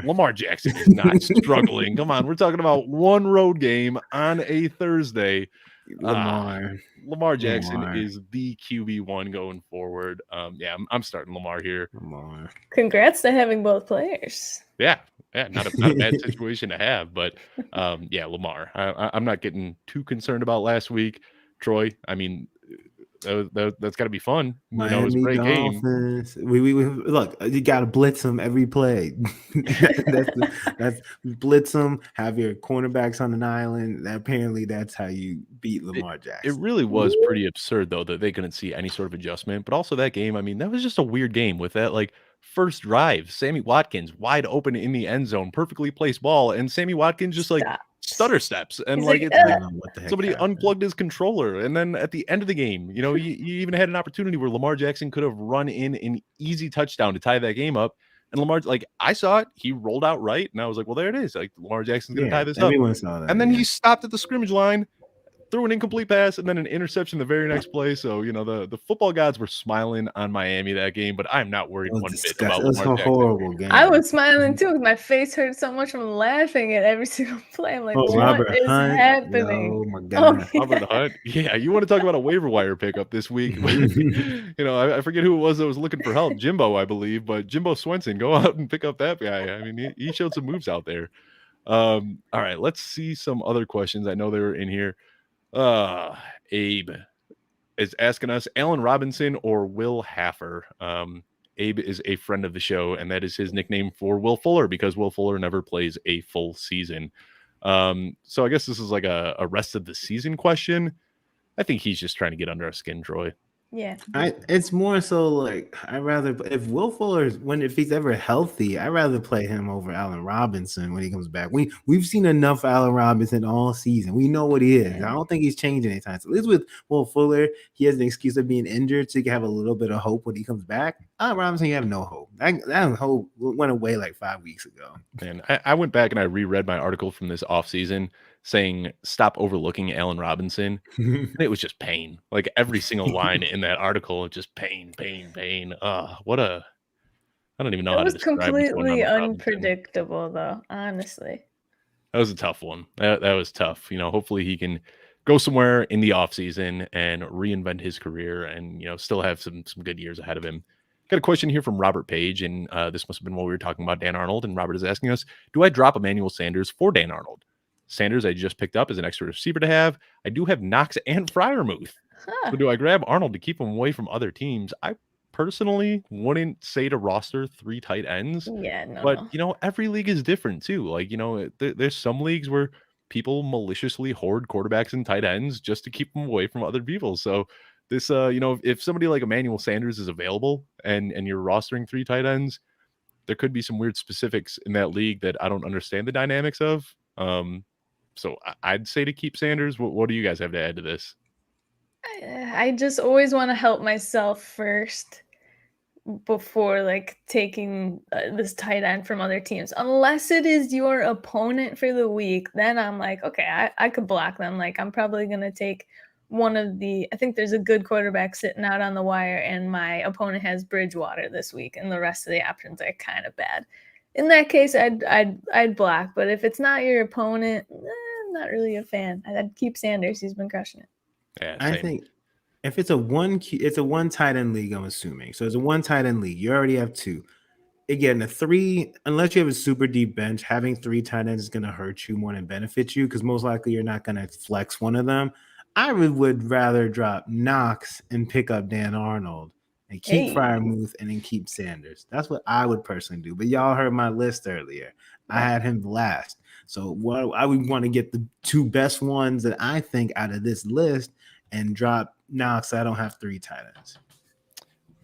Lamar Jackson is not struggling. Come on, we're talking about one road game on a Thursday. Lamar Jackson is the QB1 going forward. Yeah, I'm starting Lamar here. Lamar. Congrats to having both players. Yeah, not a bad situation to have, but yeah, Lamar. I'm not getting too concerned about last week. Troy, I mean, that's got to be fun. Miami it was a great Dolphins. We look. You got to blitz them every play. that's blitz them. Have your cornerbacks on an island. Apparently, that's how you beat Lamar Jackson. It really was pretty absurd, though, that they couldn't see any sort of adjustment. But also that game, I mean, that was just a weird game with that like first drive. Sammy Watkins wide open in the end zone, perfectly placed ball, and Sammy Watkins just like stutter steps, and He's like like, it's like What the heck somebody happened? unplugged his controller. And then at the end of the game, you even had an opportunity where Lamar Jackson could have run in an easy touchdown to tie that game up. And Lamar, like, I saw it, he rolled out right, and I was like, well, there it is. Like, Lamar Jackson's gonna tie this up. Everyone saw that. And then he stopped at the scrimmage line, threw an incomplete pass, and then an interception the very next play. So, the football gods were smiling on Miami that game, but I'm not worried one bit about It was Lamar a Jackson. horrible game. I was smiling too. My face hurt so much from laughing at every single play. I'm like, what Robert is Hunt. happening? Oh my god. Robert Hunt. Yeah, you want to talk about a waiver wire pickup this week. I forget who it was that was looking for help. Jimbo, I believe, but Jimbo Swenson, go out and pick up that guy. I mean, he showed some moves out there. All right, let's see some other questions. I know they were in here. Abe is asking us, Allen Robinson or Will Haffer. Abe is a friend of the show, and that is his nickname for Will Fuller because Will Fuller never plays a full season. So I guess this is like a rest of the season question. I think he's just trying to get under our skin, Troy. Yeah. It's more so like I'd rather if Will Fuller if he's ever healthy, I'd rather play him over Allen Robinson when he comes back. We've seen enough Allen Robinson all season. We know what he is. I don't think he's changing anytime. So at least with Will Fuller, he has an excuse of being injured, so he can have a little bit of hope when he comes back. Allen Robinson, you have no hope. That hope went away like 5 weeks ago. And I went back and I reread my article from this offseason saying stop overlooking Allen Robinson. And it was just pain. Like every single line in that article, just pain. I don't even know how to describe what's going on completely with Robinson. unpredictable, though. Honestly, that was a tough one. That was tough. Hopefully he can go somewhere in the offseason and reinvent his career and still have some good years ahead of him. Got a question here from Robert Page, and this must have been while we were talking about Dan Arnold. And Robert is asking us, do I drop Emmanuel Sanders for Dan Arnold? Sanders I just picked up as an extra receiver to have. I do have Knox and Freiermuth. So do I grab Arnold to keep him away from other teams? I personally wouldn't say to roster 3 tight ends. Yeah, no. But, every league is different too. Like, there's some leagues where people maliciously hoard quarterbacks and tight ends just to keep them away from other people. So this, if somebody like Emmanuel Sanders is available and you're rostering 3 tight ends, there could be some weird specifics in that league that I don't understand the dynamics of. So I'd say to keep Sanders. What do you guys have to add to this? I just always want to help myself first before like taking this tight end from other teams, unless it is your opponent for the week. Then I'm like, okay, I could block them. Like I'm probably going to take I think there's a good quarterback sitting out on the wire, and my opponent has Bridgewater this week, and the rest of the options are kind of bad. In that case, I'd block. But if it's not your opponent, I'm not really a fan. I'd keep Sanders. He's been crushing it. Yeah, I think if it's a one tight end league, I'm assuming. So it's a 1 tight end league. You already have 2. Again, a 3, unless you have a super deep bench, having 3 tight ends is going to hurt you more than benefit you because most likely you're not going to flex one of them. I would rather drop Knox and pick up Dan Arnold and keep Freiermuth and then keep Sanders. That's what I would personally do. But y'all heard my list earlier. I had him last. So what I would want to get the two best ones that I think out of this list and drop Knox. So I don't have 3 tight ends.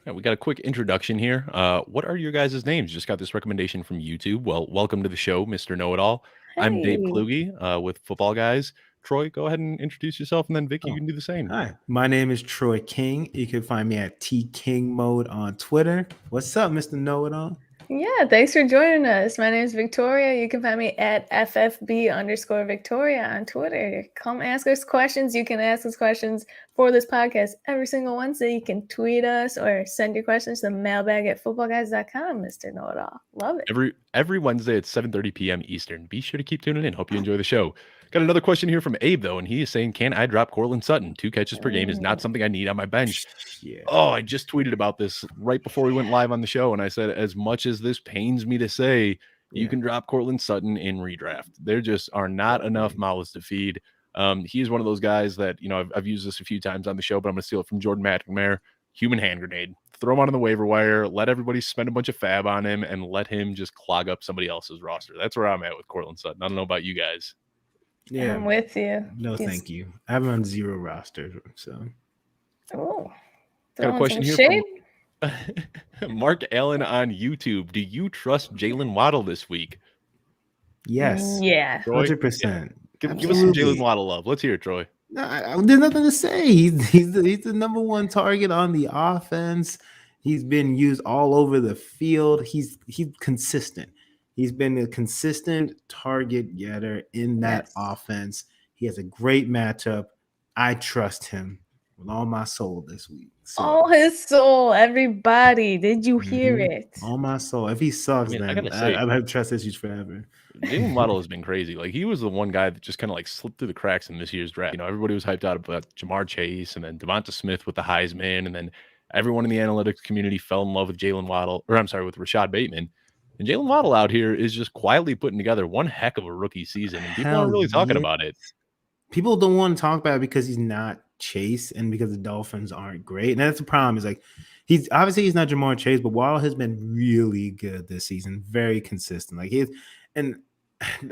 Yeah, we got a quick introduction here. What are your guys' names? Just got this recommendation from YouTube. Well, welcome to the show, Mr. Know-It-All. Hey. I'm Dave Kluge with Football Guys. Troy, go ahead and introduce yourself, and then Vic, you can do the same. Hi, my name is Troy King. You can find me at TKingMode on Twitter. What's up, Mr. Know-It-All? Yeah, thanks for joining us. My name is Victoria. You can find me at FFB_Victoria on Twitter. Come ask us questions. You can ask us questions for this podcast every single Wednesday. You can tweet us or send your questions to mailbag@footballguys.com, Mr. Know-It-All. Love it. Every Wednesday at 7:30 p.m. Eastern. Be sure to keep tuning in. Hope you enjoy the show. Got another question here from Abe, though, and he is saying, can I drop Courtland Sutton? 2 catches per game is not something I need on my bench. Yeah. Oh, I just tweeted about this right before we went live on the show, and I said, as much as this pains me to say, you can drop Courtland Sutton in redraft. There just are not enough mouths to feed. He is one of those guys that, I've used this a few times on the show, but I'm going to steal it from Jordan McNamara. Human hand grenade. Throw him on the waiver wire, let everybody spend a bunch of fab on him, and let him just clog up somebody else's roster. That's where I'm at with Courtland Sutton. I don't know about you guys. Yeah, I'm with you. No, thank you. I have him on 0 roster, so. Oh, got a question here from Mark Allen on YouTube. Do you trust Jalen Waddle this week? Yes. Yeah. 100%. Yeah. Give us some Jalen Waddle love. Let's hear it, Troy. No, there's nothing to say. He's the number 1 target on the offense. He's been used all over the field. He's consistent. He's been a consistent target getter in that offense. He has a great matchup. I trust him with all my soul this week. So, all his soul, everybody. Did you hear it? All my soul. If he sucks, then I've had trust issues forever. Jalen Waddle has been crazy. Like, he was the one guy that just kind of like slipped through the cracks in this year's draft. Everybody was hyped out about Jamar Chase and then Devonta Smith with the Heisman, and then everyone in the analytics community fell in love with Jalen Waddle, with Rashad Bateman. And Jalen Waddle out here is just quietly putting together one heck of a rookie season, and people aren't really talking about it. People don't want to talk about it because he's not Chase and because the Dolphins aren't great. And that's the problem. Is like he's not Jamar Chase, but Waddle has been really good this season, very consistent. Like and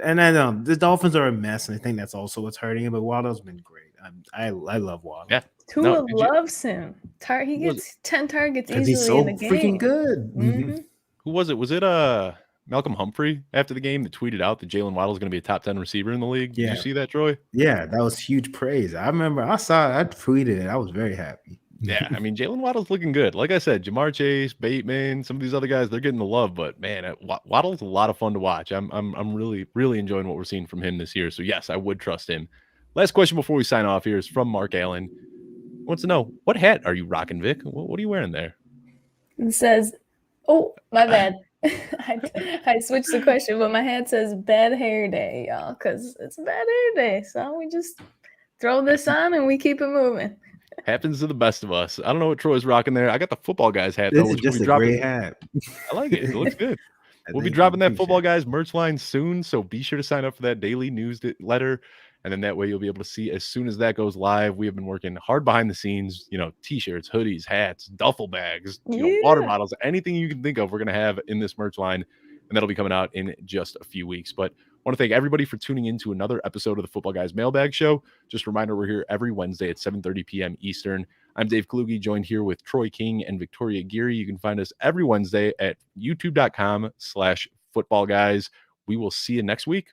I know the Dolphins are a mess, and I think that's also what's hurting him. But Waddle's been great. I love Waddle. Yeah, Tua loves him. He gets 10 targets easily he's so in the game. Freaking good. Mm-hmm. Who was it? Was it Malcolm Humphrey after the game that tweeted out that Jalen Waddle is going to be a top 10 receiver in the league? Yeah. Did you see that, Troy? Yeah, that was huge praise. I remember I tweeted it. I was very happy. Yeah, I mean, Jalen Waddle's looking good. Like I said, Jamar Chase, Bateman, some of these other guys, they're getting the love. But man, Waddle's a lot of fun to watch. I'm really, really enjoying what we're seeing from him this year. So yes, I would trust him. Last question before we sign off here is from Mark Allen. He wants to know, what hat are you rocking, Vic? What are you wearing there? It says, oh, my bad. I switched the question, but my hat says bad hair day, y'all, because it's bad hair day. So we just throw this on and we keep it moving. Happens to the best of us. I don't know what Troy's rocking there. I got the Football Guys hat, though. This is just a great hat. I like it. It looks good. We'll be dropping that Football Guys merch line soon, so be sure to sign up for that daily newsletter. And then that way you'll be able to see as soon as that goes live. We have been working hard behind the scenes, t-shirts, hoodies, hats, duffel bags, water bottles, anything you can think of, we're going to have in this merch line. And that'll be coming out in just a few weeks. But I want to thank everybody for tuning in to another episode of the Football Guys Mailbag Show. Just a reminder, we're here every Wednesday at 7:30 p.m. Eastern. I'm Dave Kluge, joined here with Troy King and Victoria Geary. You can find us every Wednesday at youtube.com/footballguys. We will see you next week.